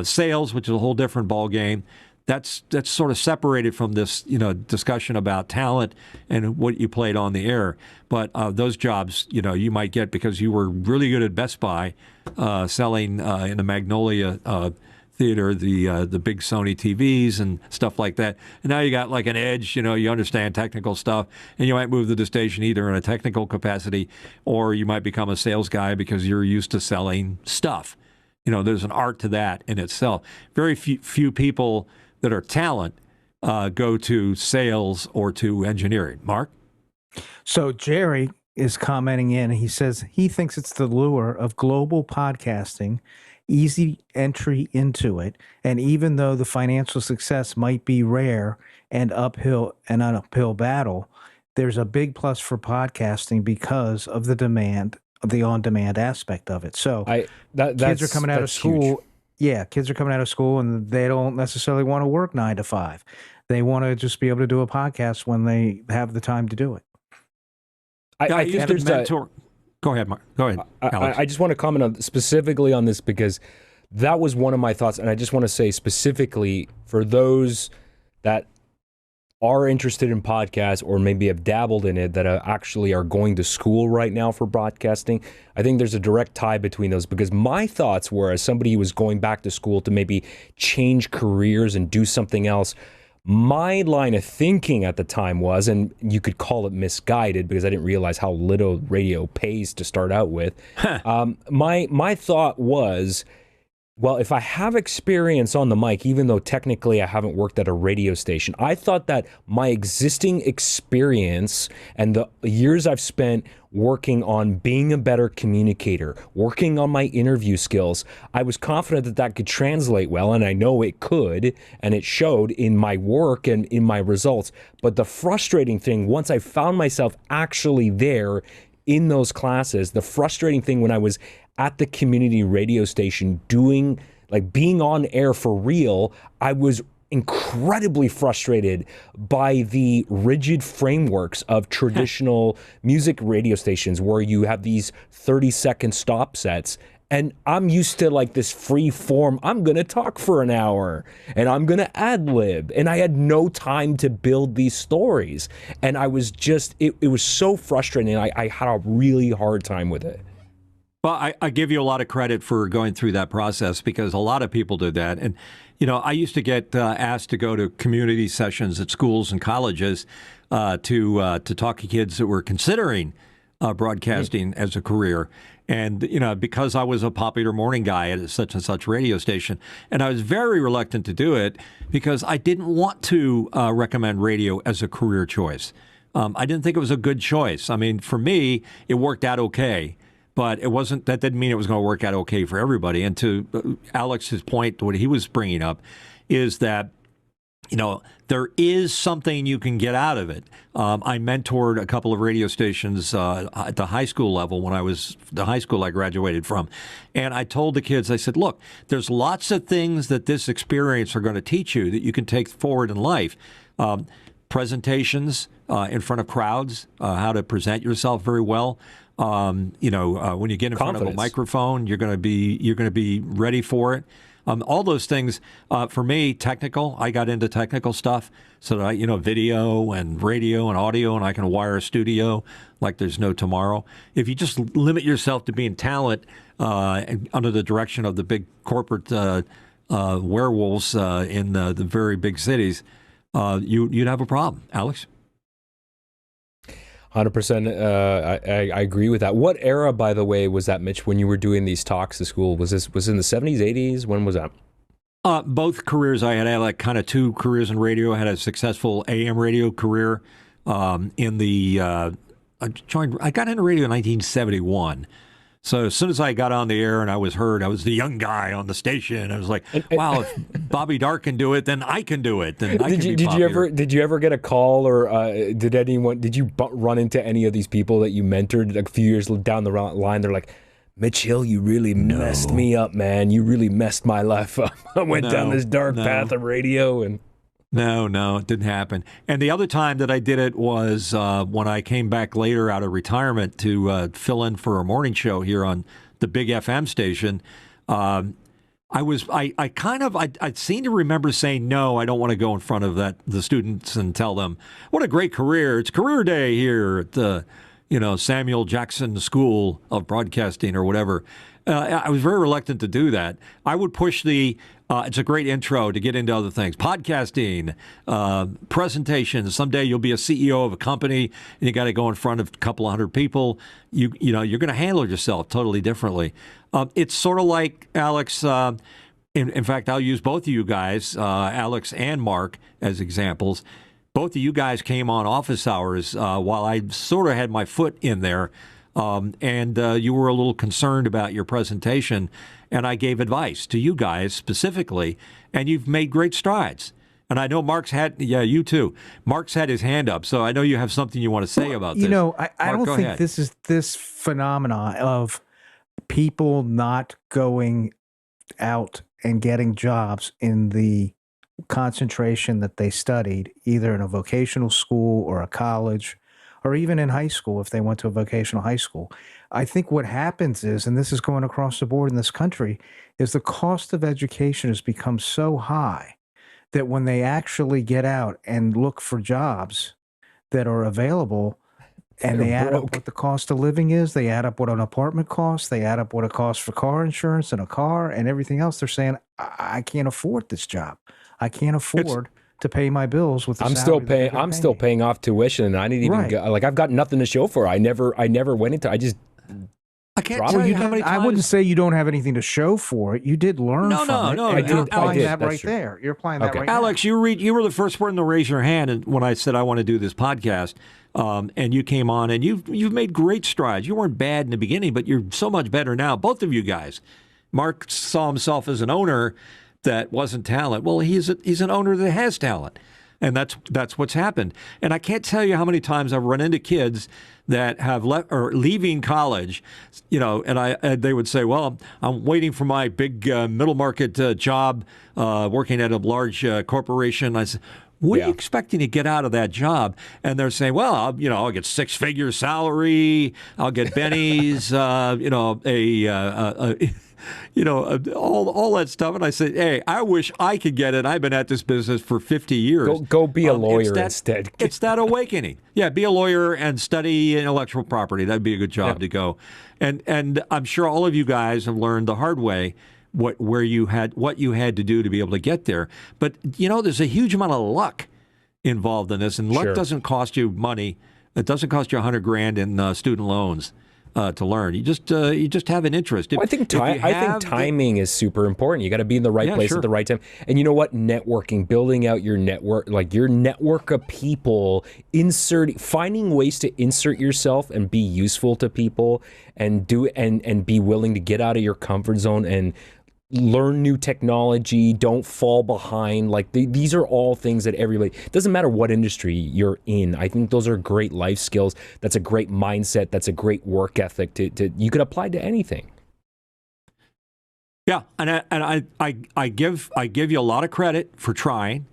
sales, which is a whole different ballgame, that's sort of separated from this, discussion about talent and what you played on the air. But those jobs, you might get because you were really good at Best Buy, selling in the Magnolia Theater the big Sony TVs and stuff like that. And now you got like an edge, you understand technical stuff, and you might move to the station either in a technical capacity or you might become a sales guy because you're used to selling stuff. There's an art to that in itself. Very few people that are talent go to sales or to engineering. Mark? So Jerry is commenting in, and he says he thinks it's the lure of global podcasting, easy entry into it, and even though the financial success might be rare and an uphill battle, there's a big plus for podcasting because of the demand, the on-demand aspect of it. So kids are coming out of school. Huge. Yeah, kids are coming out of school and they don't necessarily want to work 9 to 5. They want to just be able to do a podcast when they have the time to do it. I think there's mentor. Go ahead, Mark. Go ahead, Alex. I just want to comment specifically on this because that was one of my thoughts, and I just want to say specifically for those that are interested in podcasts or maybe have dabbled in it that actually are going to school right now for broadcasting, I think there's a direct tie between those because my thoughts were, as somebody who was going back to school to maybe change careers and do something else, my line of thinking at the time was, and you could call it misguided because I didn't realize how little radio pays to start out with. My thought was, well, if I have experience on the mic, even though technically I haven't worked at a radio station, I thought that my existing experience and the years I've spent working on being a better communicator, working on my interview skills, I was confident that that could translate well, and I know it could, and it showed in my work and in my results. But the frustrating thing, once I found myself actually there in those classes, the frustrating thing when I was at the community radio station doing, like being on air for real, I was incredibly frustrated by the rigid frameworks of traditional music radio stations where you have these 30-second stop sets. And I'm used to like this free form, I'm going to talk for an hour and I'm going to ad lib. And I had no time to build these stories. And I was just, it was so frustrating. I had a really hard time with it. Well, I give you a lot of credit for going through that process because a lot of people do that. And, you know, I used to get asked to go to community sessions at schools and colleges to talk to kids that were considering broadcasting as a career. And, you know, because I was a popular morning guy at such and such radio station, and I was very reluctant to do it because I didn't want to recommend radio as a career choice. I didn't think it was a good choice. I mean, for me, it worked out okay. But it wasn't. That didn't mean it was going to work out okay for everybody. And to Alex's point, what he was bringing up is that, you know, there is something you can get out of it. I mentored a couple of radio stations at the high school level when I was the high school I graduated from. And I told the kids, I said, look, there's lots of things that this experience are going to teach you that you can take forward in life. Presentations in front of crowds, how to present yourself very well. You know, when you get in front of a microphone, you're going to be ready for it. All those things, for me, technical. I got into technical stuff, so that video and radio and audio, and I can wire a studio like there's no tomorrow. If you just limit yourself to being talent under the direction of the big corporate werewolves in the very big cities, you'd have a problem, Alex. 100%. I agree with that. What era, by the way, was that, Mitch, when you were doing these talks to school? Was it in the 70s, 80s? When was that? Both careers. I had like kind of two careers in radio. I had a successful AM radio career. I got into radio in 1971. So as soon as I got on the air and I was heard, I was the young guy on the station. I was like, wow, if Bobby Dark can do it, then I can do it. Then Did you ever get a call, or did you run into any of these people that you mentored a few years down the line? They're like, Mitch Hill, you really messed me up, man. You really messed my life up. I went down this dark path of radio. And No, it didn't happen. And the other time that I did it was when I came back later out of retirement to fill in for a morning show here on the big FM station. I seem to remember saying, no, I don't want to go in front of the students and tell them, what a great career. It's career day here at the, Samuel Jackson School of Broadcasting or whatever. I was very reluctant to do that. I would push it's a great intro to get into other things. Podcasting, presentations. Someday you'll be a CEO of a company and you got to go in front of a couple of hundred people. You're going to handle yourself totally differently. It's sort of like Alex. In fact, I'll use both of you guys, Alex and Mark, as examples. Both of you guys came on office hours while I sort of had my foot in there. And you were a little concerned about your presentation, and I gave advice to you guys specifically, and you've made great strides. And I know Mark's you too. Mark's had his hand up, so I know you have something you want to say about this. I don't think this is this phenomena of people not going out and getting jobs in the concentration that they studied, either in a vocational school or a college, or even in high school if they went to a vocational high school. I think what happens is, and this is going across the board in this country, is the cost of education has become so high that when they actually get out and look for jobs that are available, and they add up what the cost of living is, they add up what an apartment costs, they add up what it costs for car insurance and a car and everything else, they're saying, I can't afford this job. I can't afford to pay my bills with the salary I'm still paying off tuition, and I didn't even go, I've got nothing to show for it. I never went into. I can't tell you how many times. I wouldn't say you don't have anything to show for it. You did learn from it. No, You're applying that right there. You're applying that right now. Alex, you were the first one to raise your hand when I said I want to do this podcast, and you came on, and you've made great strides. You weren't bad in the beginning, but you're so much better now. Both of you guys. Mark saw himself as an owner that wasn't talent. Well, he's an owner that has talent. And that's what's happened. And I can't tell you how many times I've run into kids that have left or leaving college, and they would say, "Well, I'm waiting for my big middle market job, working at a large corporation." I said, "What are you expecting to get out of that job?" And they're saying, "Well, I'll get 6-figure salary, I'll get bennies, all that stuff." And I said, "Hey, I wish I could get it. I've been at this business for 50 years. Go be a lawyer instead." It's that awakening. Yeah, be a lawyer and study intellectual property. That'd be a good job to go. And I'm sure all of you guys have learned the hard way what you had to do to be able to get there. But there's a huge amount of luck involved in this, and luck doesn't cost you money. It doesn't cost you $100,000 in student loans to learn. You just have an interest. I think timing is super important. You got to be in the right place at the right time. And you know what? Networking, building out your network, like your network of people, finding ways to insert yourself and be useful to people, and be willing to get out of your comfort zone and learn new technology. Don't fall behind. Like these are all things that everybody, doesn't matter what industry you're in. I think those are great life skills. That's a great mindset. That's a great work ethic to you could apply to anything. Yeah, and I give you a lot of credit for trying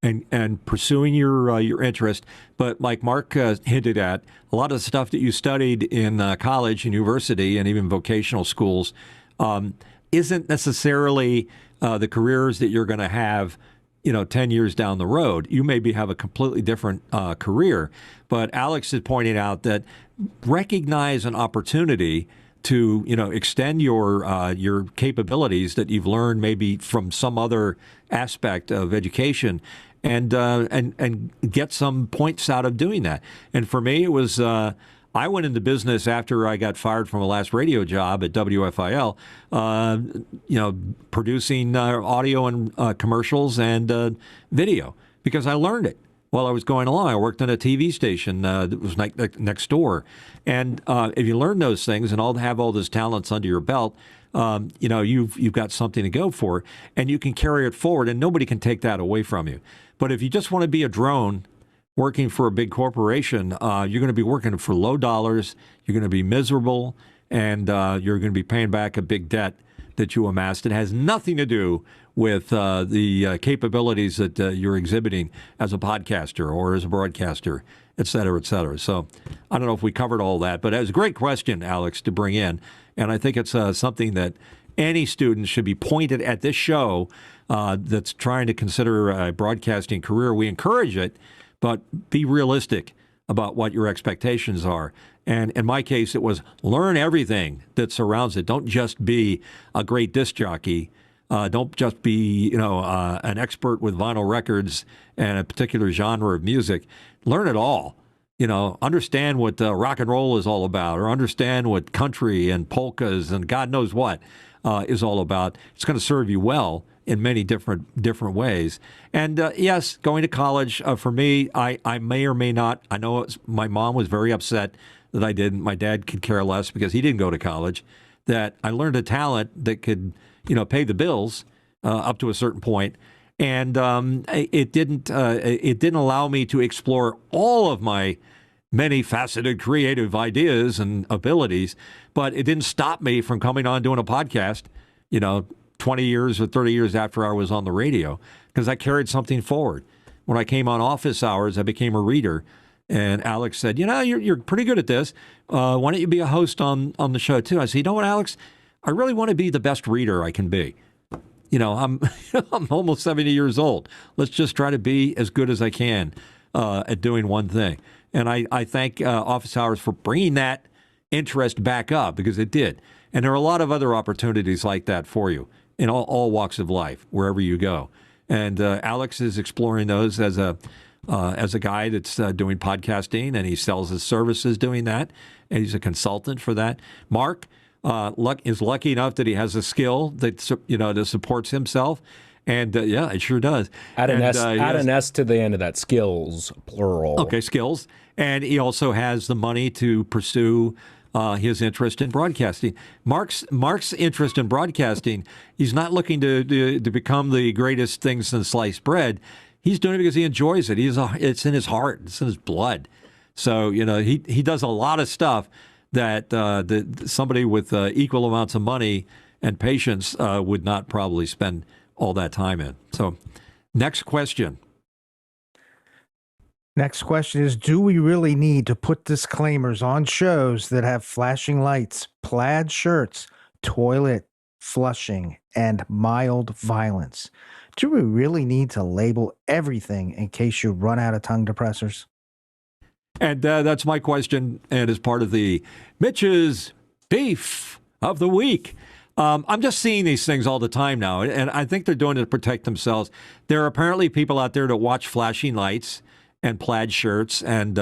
and pursuing your interest. But like Mark hinted at, a lot of the stuff that you studied in college and university and even vocational schools isn't necessarily the careers that you're going to have, 10 years down the road. You maybe have a completely different career. But Alex is pointing out that recognize an opportunity to, extend your capabilities that you've learned maybe from some other aspect of education, and get some points out of doing that. And for me, it was I went into business after I got fired from a last radio job at WFIL, producing audio and commercials and video, because I learned it while I was going along. I worked on a TV station that was next door. And if you learn those things and have all those talents under your belt, you've got something to go for, and you can carry it forward, and nobody can take that away from you. But if you just want to be a drone working for a big corporation, you're going to be working for low dollars, you're going to be miserable, and you're going to be paying back a big debt that you amassed. It has nothing to do with the capabilities that you're exhibiting as a podcaster or as a broadcaster, et cetera, et cetera. So I don't know if we covered all that, but it was a great question, Alex, to bring in. And I think it's something that any student should be pointed at this show that's trying to consider a broadcasting career. We encourage it, but be realistic about what your expectations are. And in my case, it was learn everything that surrounds it. Don't just be a great disc jockey. Don't just be, an expert with vinyl records and a particular genre of music. Learn it all. Understand what rock and roll is all about, or understand what country and polkas and God knows what is all about. It's going to serve you well in many different ways. And yes, going to college, for me, I may or may not. I know my mom was very upset that I didn't. My dad could care less because he didn't go to college. That I learned a talent that could, pay the bills up to a certain point. And it didn't allow me to explore all of my many faceted creative ideas and abilities, but it didn't stop me from coming on doing a podcast, 20 years or 30 years after I was on the radio, because I carried something forward. When I came on office hours, I became a reader. And Alex said, you're pretty good at this. Why don't you be a host on the show too? I said, you know what, Alex? I really want to be the best reader I can be. I'm I'm almost 70 years old. Let's just try to be as good as I can at doing one thing. And I thank Office Hours for bringing that interest back up, because it did. And there are a lot of other opportunities like that for you in all walks of life, wherever you go. And Alex is exploring those as a guy that's doing podcasting, and he sells his services doing that, and he's a consultant for that. Mark is lucky enough that he has a skill that that supports himself, and it sure does. Add an S to the end of that. Skills, plural. Okay, skills, and he also has the money to pursue his interest in broadcasting. Mark's interest in broadcasting, he's not looking to become the greatest thing since sliced bread. He's doing it because he enjoys it. It's in his heart. It's in his blood. So, he does a lot of stuff that somebody with equal amounts of money and patience would not probably spend all that time in. So, next question. Next question is, do we really need to put disclaimers on shows that have flashing lights, plaid shirts, toilet flushing, and mild violence? Do we really need to label everything in case you run out of tongue depressors? And that's my question, and as part of the Mitch's Beef of the Week. I'm just seeing these things all the time now, and I think they're doing it to protect themselves. There are apparently people out there that watch flashing lights and plaid shirts and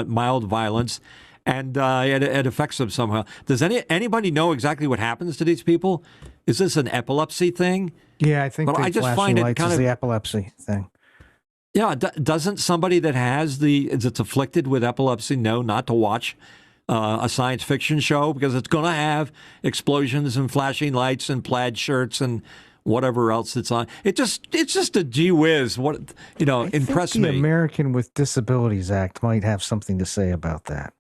mild violence, and it affects them somehow. Does anybody know exactly what happens to these people? Is this an epilepsy thing? Yeah, I think I just flashing find it lights kind is of the epilepsy thing. Yeah, doesn't somebody that's afflicted with epilepsy know not to watch a science fiction show because it's going to have explosions and flashing lights and plaid shirts and whatever else it's on? It's just a gee whiz. What impressed me. The American with Disabilities Act might have something to say about that.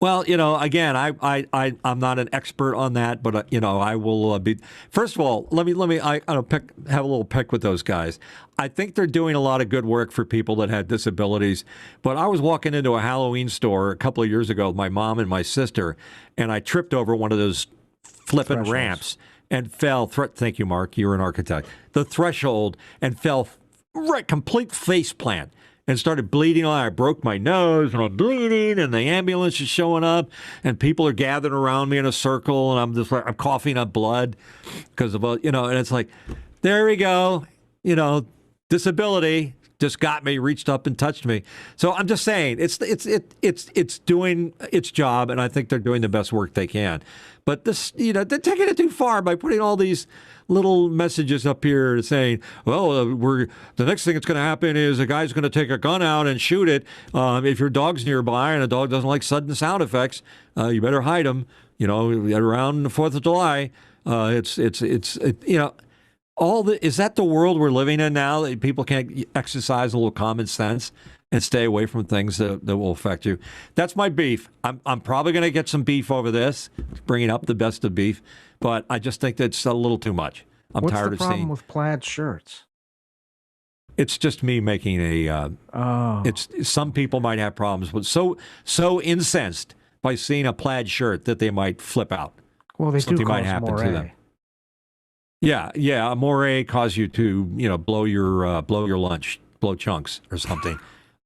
Well, again, I'm not an expert on that, but I will be. First of all, let me have a little pick with those guys. I think they're doing a lot of good work for people that had disabilities. But I was walking into a Halloween store a couple of years ago with my mom and my sister, and I tripped over one of those flipping ramps and fell. Thank you, Mark. You're an architect. The threshold and fell complete face plant. And started bleeding. I broke my nose, and I'm bleeding, and the ambulance is showing up, and people are gathered around me in a circle, and I'm coughing up blood because of and it's like, there we go, disability just got me, reached up and touched me. So I'm just saying, it's doing its job, and I think they're doing the best work they can. But this, they're taking it too far by putting all these little messages up here saying, well, the next thing that's going to happen is a guy's going to take a gun out and shoot it. If your dog's nearby and a dog doesn't like sudden sound effects, you better hide him. Around the 4th of July, is that the world we're living in now, that people can't exercise a little common sense and stay away from things that will affect you? That's my beef. I'm probably going to get some beef over this, bringing up the best of beef, but I just think that's a little too much. I'm tired of seeing. What's the problem with plaid shirts? It's just me making It's some people might have problems with so incensed by seeing a plaid shirt that they might flip out. Well, something might happen to them. Yeah, a moray cause you to blow your lunch, blow chunks or something.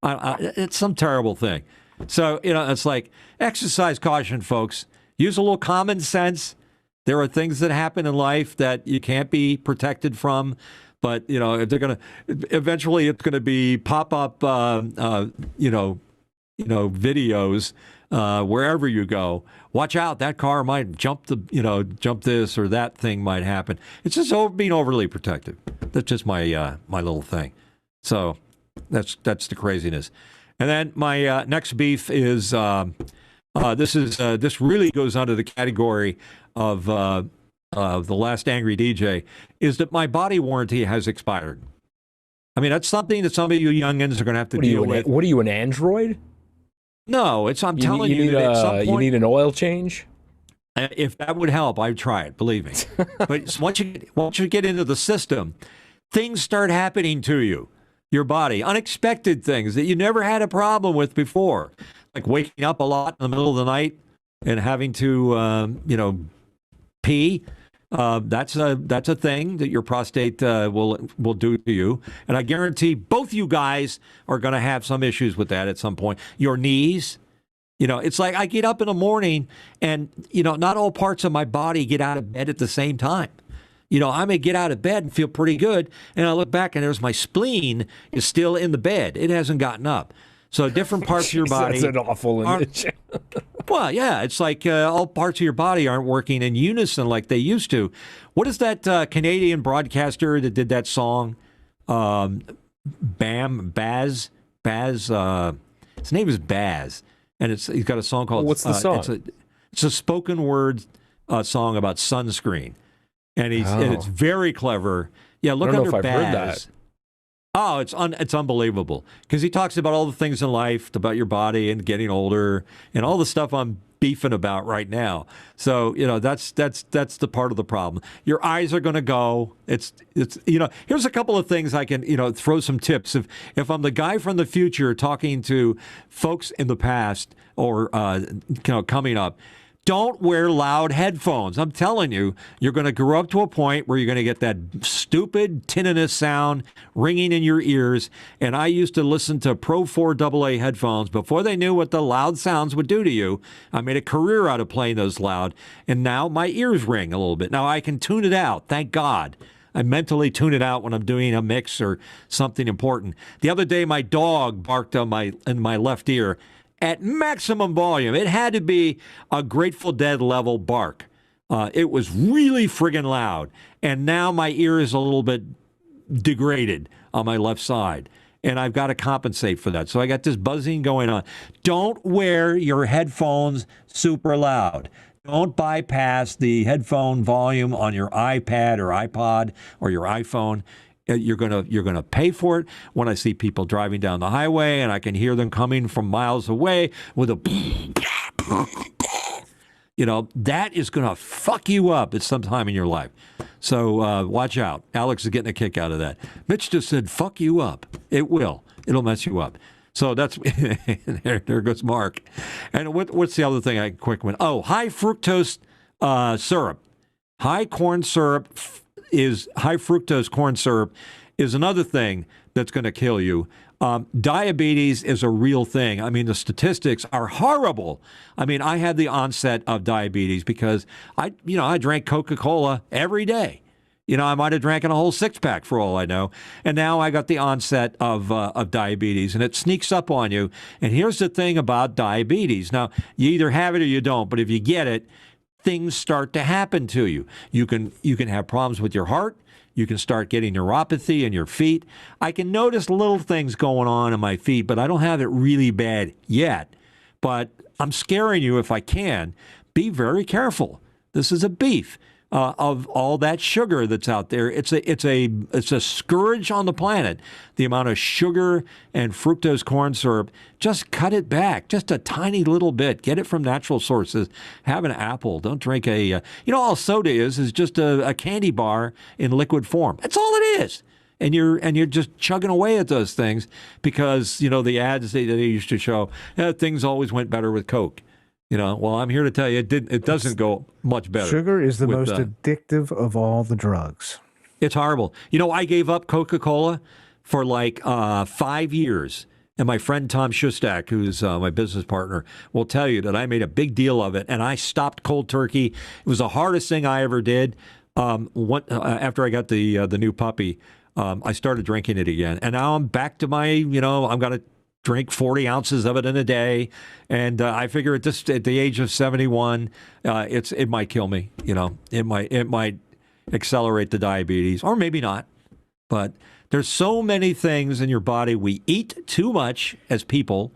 It's some terrible thing. So it's like, exercise caution, folks. Use a little common sense. There are things that happen in life that you can't be protected from, but if they're gonna eventually, it's gonna be pop up, videos wherever you go. Watch out! That car might jump this or that thing might happen. It's just being overly protective. That's just my my little thing. So that's the craziness. And then my next beef is this really goes under the category of the Last Angry DJ, is that my body warranty has expired. I mean, that's something that some of you youngins are going to have to deal with. What are you, an Android? No, I'm telling you that at some point, you need an oil change? If that would help, I'd try it, believe me. But once you get into the system, things start happening to you, your body, unexpected things that you never had a problem with before, like waking up a lot in the middle of the night and having to, pee. That's a thing that your prostate will do to you, and I guarantee both you guys are going to have some issues with that at some point. Your knees, it's like I get up in the morning, and not all parts of my body get out of bed at the same time. I may get out of bed and feel pretty good, and I look back and there's my spleen is still in the bed; it hasn't gotten up. So different parts of your body. That's an awful image. Well, yeah, it's like all parts of your body aren't working in unison like they used to. What is that Canadian broadcaster that did that song? Baz. His name is Baz, and he's got a song called. What's the song? It's a spoken word song about sunscreen, and it's very clever. Yeah, look I don't under know if I've Baz. heard that. Oh, it's unbelievable because he talks about all the things in life, about your body and getting older, and all the stuff I'm beefing about right now. So that's the part of the problem. Your eyes are going to go. It's here's a couple of things I can throw some tips if I'm the guy from the future talking to folks in the past or coming up. Don't wear loud headphones. I'm telling you, you're going to grow up to a point where you're going to get that stupid tinnitus sound ringing in your ears. And I used to listen to Pro 4 AA headphones before they knew what the loud sounds would do to you. I made a career out of playing those loud. And now my ears ring a little bit. Now I can tune it out. Thank God. I mentally tune it out when I'm doing a mix or something important. The other day, my dog barked in my left ear at maximum volume. It had to be a Grateful Dead level bark. It was really friggin' loud. And now my ear is a little bit degraded on my left side. And I've got to compensate for that. So I got this buzzing going on. Don't wear your headphones super loud. Don't bypass the headphone volume on your iPad or iPod or your iPhone. You're gonna pay for it. When I see people driving down the highway and I can hear them coming from miles away with a, that is gonna fuck you up at some time in your life. So watch out. Alex is getting a kick out of that. Mitch just said, "Fuck you up." It will. It'll mess you up. So that's there goes Mark. And what's the other thing I quick one? Oh, high fructose syrup, high fructose corn syrup is another thing that's going to kill you. Diabetes is a real thing. I mean, the statistics are horrible. I mean, I had the onset of diabetes because I drank Coca-Cola every day. I might have drank a whole six-pack for all I know. And now I got the onset of diabetes, and it sneaks up on you. And here's the thing about diabetes. Now, you either have it or you don't, but if you get it, things start to happen to you. You can have problems with your heart. You can start getting neuropathy in your feet. I can notice little things going on in my feet, but I don't have it really bad yet. But I'm scaring you if I can. Be very careful. This is a beef of all that sugar that's out there. It's a scourge on the planet. The amount of sugar and fructose corn syrup. Just cut it back, just a tiny little bit. Get it from natural sources. Have an apple. Don't drink all soda is just a candy bar in liquid form. That's all it is. And you're just chugging away at those things because the ads that they used to show things always went better with Coke. Well, I'm here to tell you it doesn't go much better. Sugar is the most addictive of all the drugs. It's horrible. I gave up Coca-Cola for like 5 years. And my friend Tom Shustak, who's my business partner, will tell you that I made a big deal of it. And I stopped cold turkey. It was the hardest thing I ever did. After I got the new puppy, I started drinking it again. And now I'm back to my, I'm going to drink 40 ounces of it in a day. And I figure at the age of 71, it might kill me. It might accelerate the diabetes, or maybe not. But there's so many things in your body. We eat too much as people,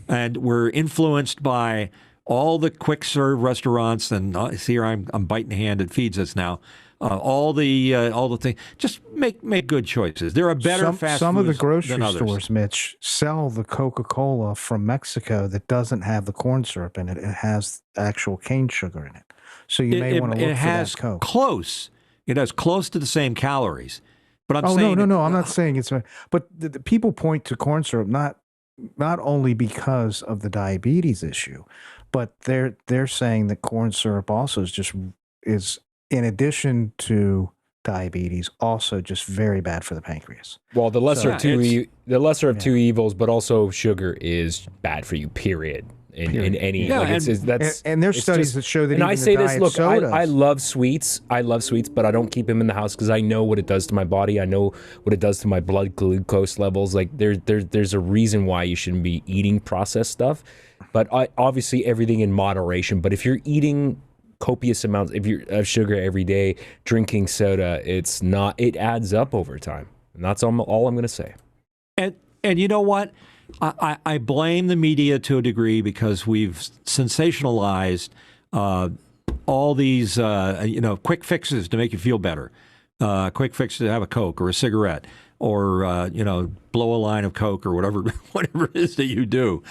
and we're influenced by all the quick serve restaurants. And see here, I'm biting the hand that feeds us now. All the things. Just make good choices. There are better fast some foods of the grocery than others. stores, Mitch, sell the Coca-Cola from Mexico that doesn't have the corn syrup in it. It has actual cane sugar in it. So you may want to look for that Coke. It has close to the same calories. But I'm saying no. I'm not saying it's. But the people point to corn syrup not only because of the diabetes issue, but they're saying that corn syrup also is in addition to diabetes, also just very bad for the pancreas. Well, the lesser of two evils, but also sugar is bad for you. Period. In any and there's studies that show that. And even I say the this. Look, sodas, I love sweets. But I don't keep them in the house because I know what it does to my body. I know what it does to my blood glucose levels. Like there's a reason why you shouldn't be eating processed stuff. But obviously everything in moderation. But if you're eating copious amounts of sugar every day, drinking soda, it adds up over time. And that's all I'm going to say. And you know what? I blame the media to a degree because we've sensationalized all these quick fixes to make you feel better. quick fix to have a Coke or a cigarette, or blow a line of Coke or whatever it is that you do.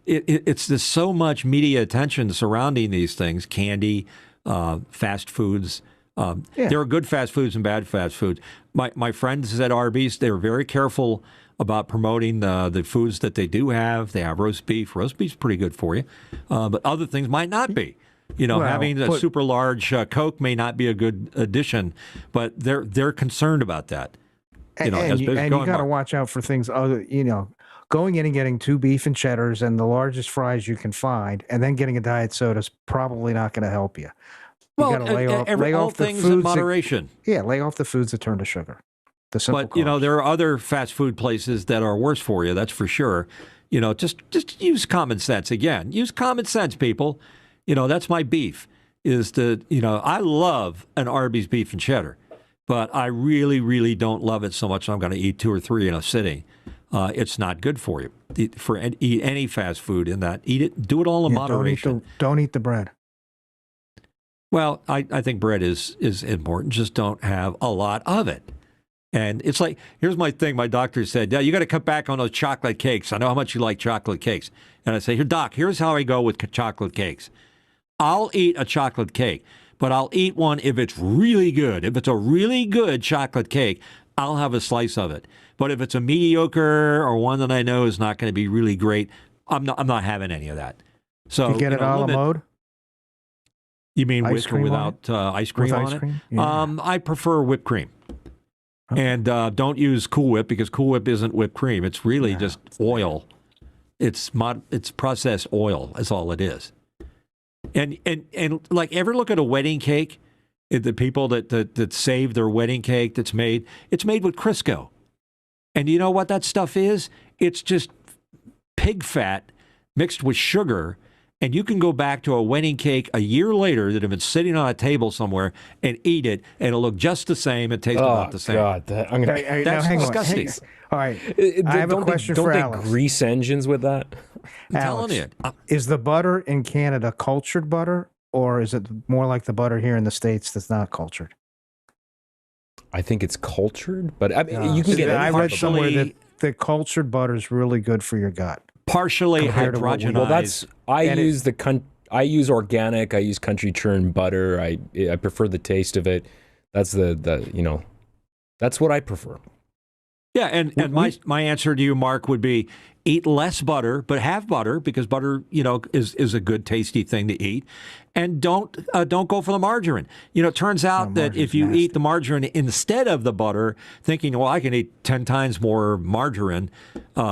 It's just so much media attention surrounding these things, candy, fast foods. There are good fast foods and bad fast foods. My friends at Arby's, they're very careful about promoting the foods that they do have. They have roast beef. Roast beef's pretty good for you, but other things might not be. Having a super large Coke may not be a good addition, but they're concerned about that. And you got to watch out for things other, going in and getting 2 beef and cheddars and the largest fries you can find, and then getting a diet soda is probably not going to help you. You got to lay off the things foods in moderation. Lay off the foods that turn to sugar. The simple carbs. There are other fast food places that are worse for you. That's for sure. Just use common sense again. Use common sense, people. That's my beef. I love an Arby's beef and cheddar, but I really, really don't love it so much I'm going to eat 2 or 3 in a sitting. It's not good for you. Eat any fast food in that. Eat it. Do it all in moderation. Don't eat the bread. Well, I think bread is important. Just don't have a lot of it. And it's like, here's my thing. My doctor said, yeah, you got to cut back on those chocolate cakes. I know how much you like chocolate cakes. And I say, here, Doc, here's how I go with chocolate cakes. I'll eat a chocolate cake, but I'll eat one if it's really good. If it's a really good chocolate cake, I'll have a slice of it. But if it's a mediocre or one that I know is not going to be really great, I'm not having any of that. So you get it a la mode? You mean with or without ice cream on it? Yeah. I prefer whipped cream. Okay. And don't use Cool Whip, because Cool Whip isn't whipped cream. It's really just oil. It's processed oil. That's all it is. And like, ever look at a wedding cake? The people that save their wedding cake it's made with Crisco. And you know what that stuff is? It's just pig fat mixed with sugar. And you can go back to a wedding cake a year later that have been sitting on a table somewhere and eat it, and it'll look just the same and taste about the same. God, that's disgusting. All right, I have a question for Alex. Don't they grease engines with that? I'm telling you. Is the butter in Canada cultured butter, or is it more like the butter here in the States that's not cultured? I think it's cultured, but I mean, you can get it. I read somewhere that the cultured butter is really good for your gut. Partially hydrogenized. Well, I use organic. I use country churn butter. I prefer the taste of it. That's that's what I prefer. Yeah, and my answer to you, Mark, would be eat less butter, but have butter, because butter, is a good, tasty thing to eat. And don't go for the margarine. It turns out that if you eat the margarine instead of the butter, thinking, well, I can eat 10 times more margarine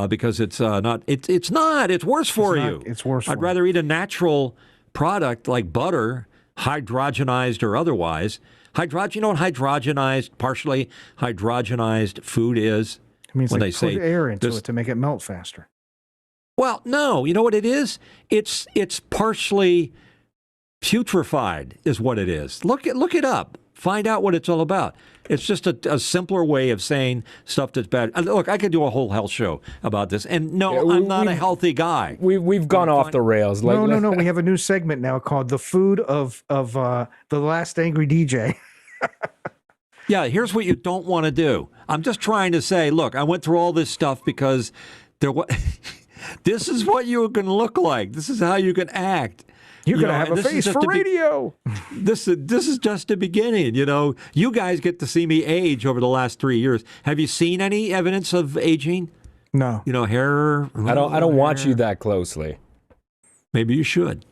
because it's not. It's not. It's worse for you. It's worse. I'd rather eat a natural product like butter, hydrogenized or otherwise. You know what partially hydrogenized food is? It means when they put air into it to make it melt faster. Well, no. You know what it is? It's partially putrefied is what it is. Look it up. Find out what it's all about. It's just a simpler way of saying stuff that's bad. Look, I could do a whole health show about this. And no, I'm not a healthy guy. We've gone off the rails. No. We have a new segment now called The Food of The Last Angry DJ. Yeah, here's what you don't want to do. I'm just trying to say, look, I went through all this stuff because this is what you can look like. This is how you can act. You're going to have a face for radio. This is just the beginning. You guys get to see me age over the last 3 years. Have you seen any evidence of aging? No. Hair. I don't watch you that closely. Maybe you should.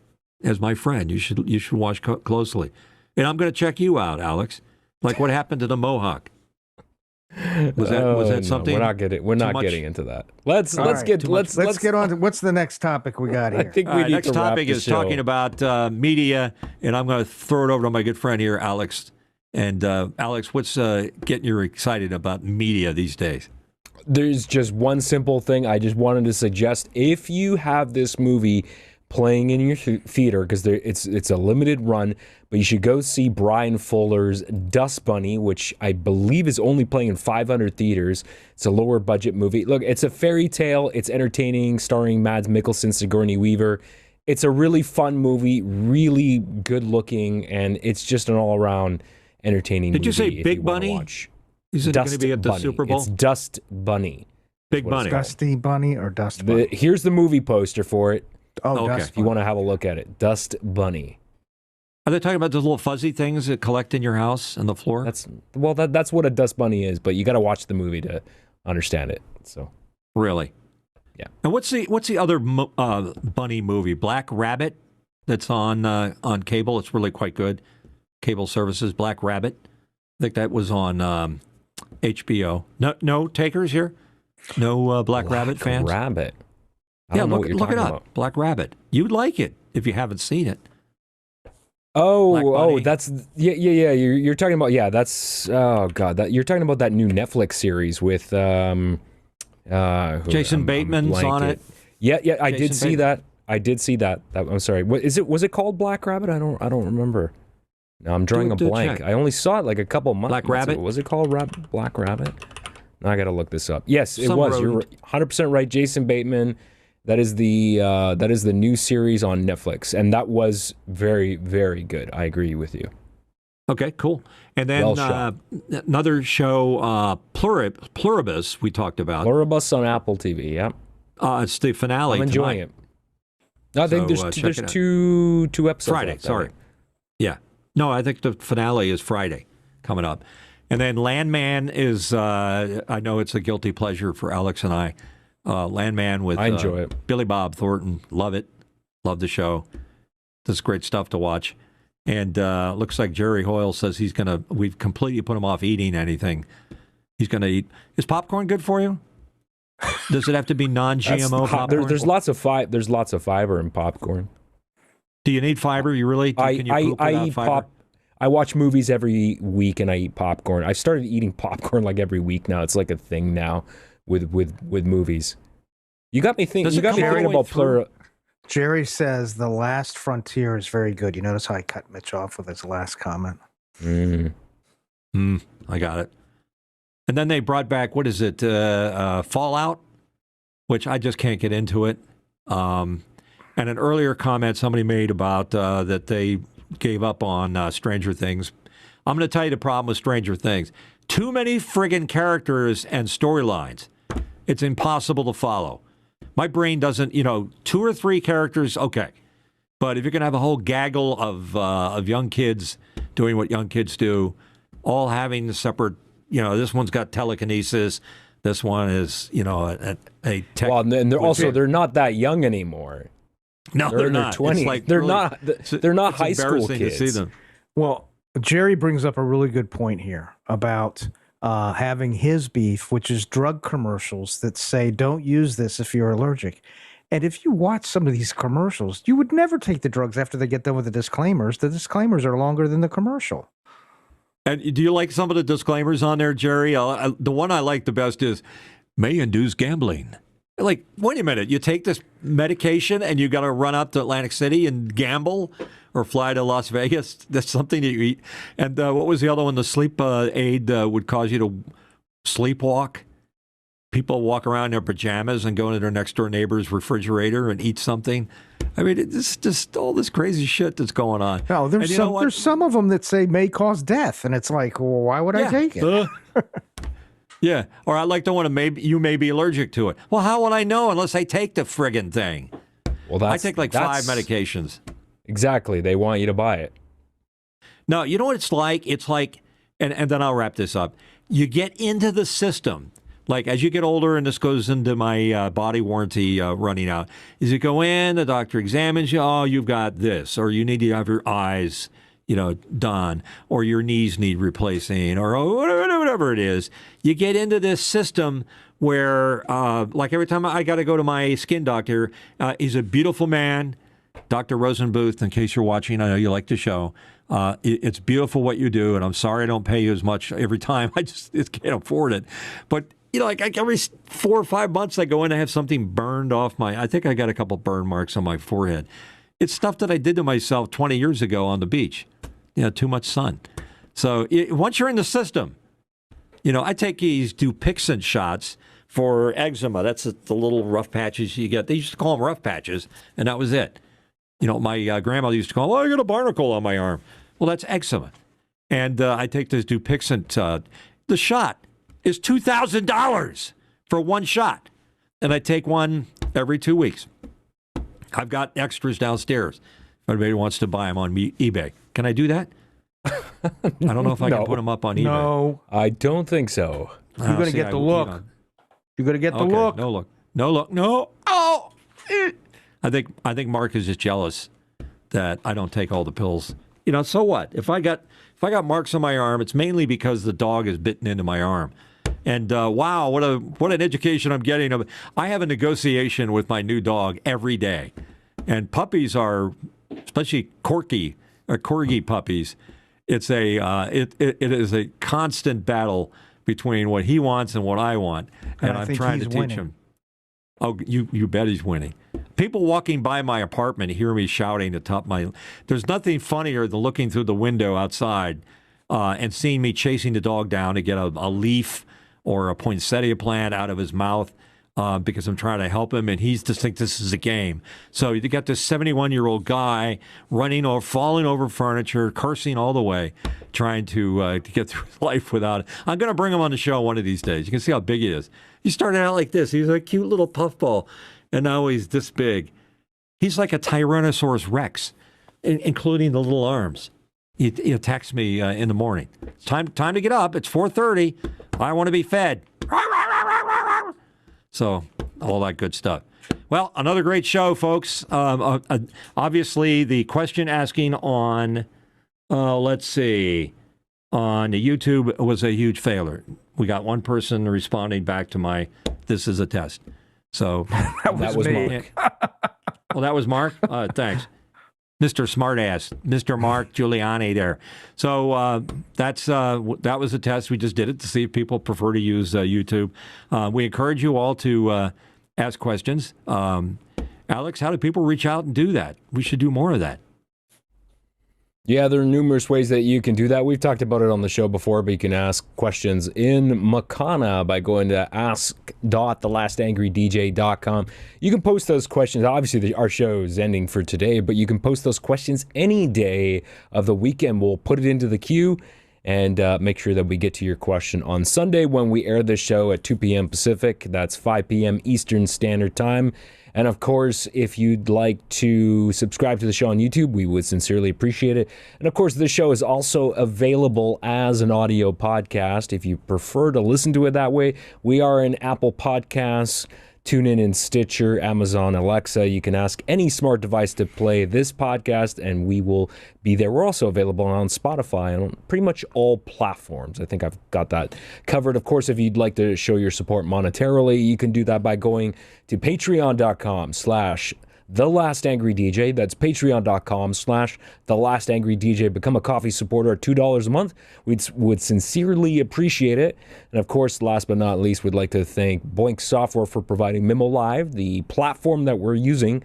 As my friend, you should watch closely. And I'm going to check you out, Alex. Like, what happened to the mohawk? Was that something? We're not getting into that. Let's get on to what's the next topic we got here. I think we need next to wrap topic the is show. talking about media, and I'm going to throw it over to my good friend here, Alex. And Alex, what's getting you excited about media these days? There's just one simple thing I just wanted to suggest. If you have this movie playing in your theater, because it's a limited run, but you should go see Brian Fuller's Dust Bunny, which I believe is only playing in 500 theaters. It's a lower budget movie. Look, it's a fairy tale. It's entertaining, starring Mads Mikkelsen, Sigourney Weaver. It's a really fun movie, really good looking, and it's just an all around entertaining Did you movie say if Big you wanna Bunny? watch. Is it going Dust to be at the Bunny. Super Bowl? It's Dust Bunny. Big what it's Bunny. called. Dusty Bunny or Dust Bunny? Here's the movie poster for it. Oh, Okay. Dust If you Bunny. want to have a look at it, Dust Bunny. Are they talking about those little fuzzy things that collect in your house on the floor? That's what a dust bunny is, but you got to watch the movie to understand it. So Really? Yeah. And what's the other bunny movie? Black Rabbit, that's on cable. It's really quite good. Cable services. Black Rabbit. I think that was on HBO. No takers here. No Black Rabbit fans. Rabbit. I Yeah, don't know look what you're it talking up. about. Black Rabbit. You'd like it if you haven't seen it. Black Oh, Bunny. that's yeah. You're talking about that's you're talking about that new Netflix series with Jason Bateman's on it. Yeah. I Jason did see Bateman. that. I did see that. I'm sorry. What is it? Was it called Black Rabbit? I don't remember. No, I'm drawing a Do a blank. check. I only saw it like a couple months. Black months ago. Rabbit? Was it called Black Rabbit? Now I got to look this up. Yes, it Some was. rodent. You're 100% right. Jason Bateman. That is the new series on Netflix, and that was very, very good. I agree with you. Okay, cool. And then Well shot. another show, Pluribus, we talked about. Pluribus on Apple TV. Yeah, It's the finale. I'm enjoying tonight. it. No, I think So, there's check it out. two episodes. Friday, left, I sorry. think. Yeah. No, I think the finale is Friday coming up. And then Landman is, I know it's a guilty pleasure for Alex and I. Landman with I enjoy it. Billy Bob Thornton. Love it. Love the show. This is great stuff to watch. And looks like Jerry Hoyle says we've completely put him off eating anything. He's going to eat. Is popcorn good for you? Does it have to be non-GMO popcorn? There's lots of fiber in popcorn. Do you need fiber? You really? Can you poop without eat fiber? I watch movies every week and I eat popcorn. I started eating popcorn like every week now. It's like a thing now with movies. You got me thinking. Does You it got me come all the thinking way about through? Jerry says The Last Frontier is very good. You notice how I cut Mitch off with his last comment? Mm. I got it. And then they brought back, what is it, Fallout, which I just can't get into it. And an earlier comment somebody made about that they gave up on Stranger Things. I'm going to tell you the problem with Stranger Things. Too many friggin' characters and storylines. It's impossible to follow. My brain doesn't, 2 or 3 characters, okay. But if you're going to have a whole gaggle of young kids doing what young kids do, all having separate, this one's got telekinesis, this one is, a tech. Well, and they're not that young anymore. No, They're they're in their not. 20s. It's like They're really- not. They're not it's high school embarrassing kids. to see them. Well, Jerry brings up a really good point here about having his beef, which is drug commercials that say, don't use this if you're allergic. And if you watch some of these commercials, you would never take the drugs after they get done with the disclaimers. The disclaimers are longer than the commercial. And do you like some of the disclaimers on there, Jerry? The one I like the best is, may induce gambling. Like, wait a minute, you take this medication and you got to run up to Atlantic City and gamble or fly to Las Vegas? That's something that you eat. And what was the other one? The sleep aid would cause you to sleepwalk. People walk around in their pajamas and go into their next door neighbor's refrigerator and eat something. I mean, it's just all this crazy shit that's going on. No, And there's you know what? there's some of them that say may cause death, and it's like, well, why would I take it? Yeah, or I like the one you may be allergic to it. Well, how would I know unless I take the friggin' thing? Well, I take like 5 medications. Exactly. They want you to buy it. No, you know what it's like? It's like, and then I'll wrap this up. You get into the system. Like as you get older, and this goes into my body warranty running out, is you go in, the doctor examines you, oh, you've got this, or you need to have your eyes, done, or your knees need replacing, or whatever it is. You get into this system where, like every time I got to go to my skin doctor, he's a beautiful man, Dr. Rosenbooth, in case you're watching, I know you like the show. It's beautiful what you do, and I'm sorry I don't pay you as much every time. I just can't afford it. But, like every 4 or 5 months I go in, I have something burned off I think I got a couple burn marks on my forehead. It's stuff that I did to myself 20 years ago on the beach. Too much sun. So once you're in the system, I take these Dupixent shots for eczema. That's the little rough patches you get. They used to call them rough patches, and that was it. My grandmother used to call them, I got a barnacle on my arm. Well, that's eczema. And I take this Dupixent. The shot is $2,000 for one shot. And I take one every 2 weeks. I've got extras downstairs. If anybody wants to buy them on eBay. Can I do that? I don't know if I can put them up on eBay. No, I don't think so. you got to get the look. You got to get the look. No look. No look. No. Oh. I think Mark is just jealous that I don't take all the pills. You know, so what? If I got marks on my arm, it's mainly because the dog is bitten into my arm. And wow, what an education I'm getting. I have a negotiation with my new dog every day, and puppies are, especially corgi puppies. It is a constant battle between what he wants and what I want, and I'm trying to teach him. Oh, you bet he's winning. People walking by my apartment hear me shouting at the top of my. There's nothing funnier than looking through the window outside and seeing me chasing the dog down to get a leaf or a poinsettia plant out of his mouth because I'm trying to help him, and he's just think this is a game. So you got this 71-year-old guy running or falling over furniture, cursing all the way, trying to get through his life without it. I'm going to bring him on the show one of these days. You can see how big he is. He started out like this. He was a cute little puffball, and now he's this big. He's like a Tyrannosaurus Rex, including the little arms. He attacks me in the morning. It's time to get up. It's 4:30. I want to be fed. So all that good stuff. Well, another great show, folks. Obviously, the question asking on, let's see, on YouTube was a huge failure. We got one person responding back to my, this is a test. So that was me. Mark. Well, that was Mark? Thanks. Mr. Smartass, Mr. Mark Giuliani there. So that was a test. We just did it to see if people prefer to use YouTube. We encourage you all to ask questions. Alex, how do people reach out and do that? We should do more of that. Yeah, there are numerous ways that you can do that. We've talked about it on the show before, but you can ask questions in Makana by going to ask.thelastangrydj.com. You can post those questions. Obviously, our show is ending for today, but you can post those questions any day of the weekend. We'll put it into the queue and make sure that we get to your question on Sunday when we air this show at 2 p.m. Pacific. That's 5 p.m. Eastern Standard Time. And of course, if you'd like to subscribe to the show on YouTube, we would sincerely appreciate it. And of course, this show is also available as an audio podcast. If you prefer to listen to it that way, we are in Apple Podcasts, TuneIn and Stitcher, Amazon Alexa. You can ask any smart device to play this podcast, and we will be there. We're also available on Spotify and on pretty much all platforms. I think I've got that covered. Of course, if you'd like to show your support monetarily, you can do that by going to patreon.com/TheLastAngryDJ. That's patreon.com/TheLastAngryDJ. Become a coffee supporter at $2 a month. We would sincerely appreciate it. And of course, last but not least, we'd like to thank Boink Software for providing Mimo Live, the platform that we're using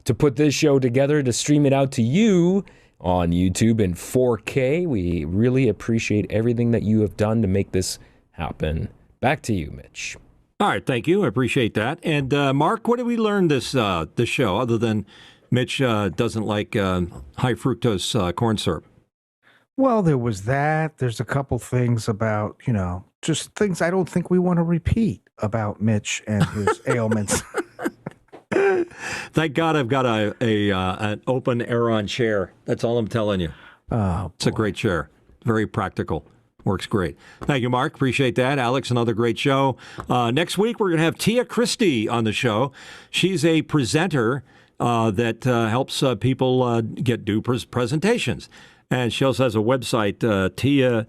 to put this show together, to stream it out to you on YouTube in 4K. We really appreciate everything that you have done to make this happen. Back to you, Mitch. All right, thank you. I appreciate that. And Mark, what did we learn this show other than Mitch doesn't like high fructose corn syrup? Well, there was that. There's a couple things about, just things I don't think we want to repeat about Mitch and his ailments. Thank God I've got an open Aeron chair. That's all I'm telling you. Oh, it's a great chair. Very practical. Works great. Thank you, Mark. Appreciate that. Alex, another great show. Next week, we're going to have Tia Christie on the show. She's a presenter that helps people do presentations. And she also has a website, Tia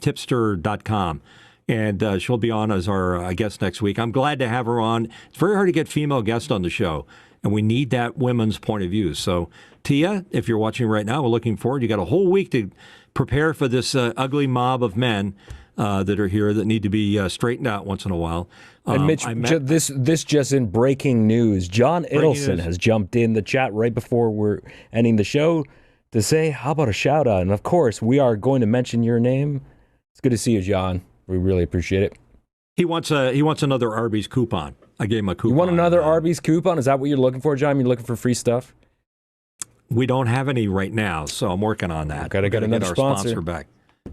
Tipster.com. And she'll be on as our guest next week. I'm glad to have her on. It's very hard to get female guests on the show, and we need that women's point of view. So, Tia, if you're watching right now, we're looking forward. You got a whole week to prepare for this ugly mob of men that are here that need to be straightened out once in a while. And Mitch, this just in breaking news. John Idelson has jumped in the chat right before we're ending the show to say, how about a shout out? And of course, we are going to mention your name. It's good to see you, John. We really appreciate it. He wants another Arby's coupon. I gave him a coupon. You want another Arby's coupon? Is that what you're looking for, John? You're looking for free stuff? We don't have any right now, so I'm working on that. Gotta get another our sponsor back.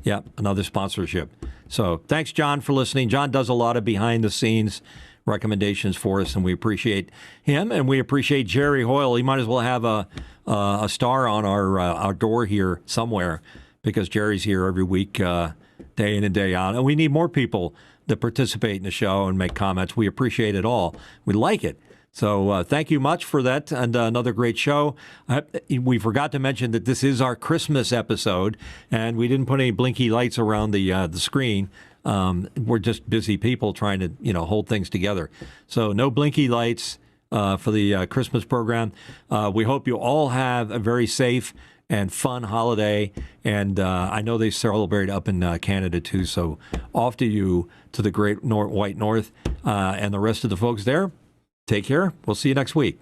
Yep, another sponsorship. So thanks, John, for listening. John does a lot of behind-the-scenes recommendations for us, and we appreciate him, and we appreciate Jerry Hoyle. He might as well have a star on our door here somewhere, because Jerry's here every week, day in and day out. And we need more people that participate in the show and make comments. We appreciate it all. We like it. So thank you much for that, and another great show. We forgot to mention that this is our Christmas episode, and we didn't put any blinky lights around the screen. We're just busy people trying to hold things together. So no blinky lights for the Christmas program. We hope you all have a very safe and fun holiday, and I know they celebrate up in Canada too. So off to you, to the great White North, and the rest of the folks there. Take care. We'll see you next week.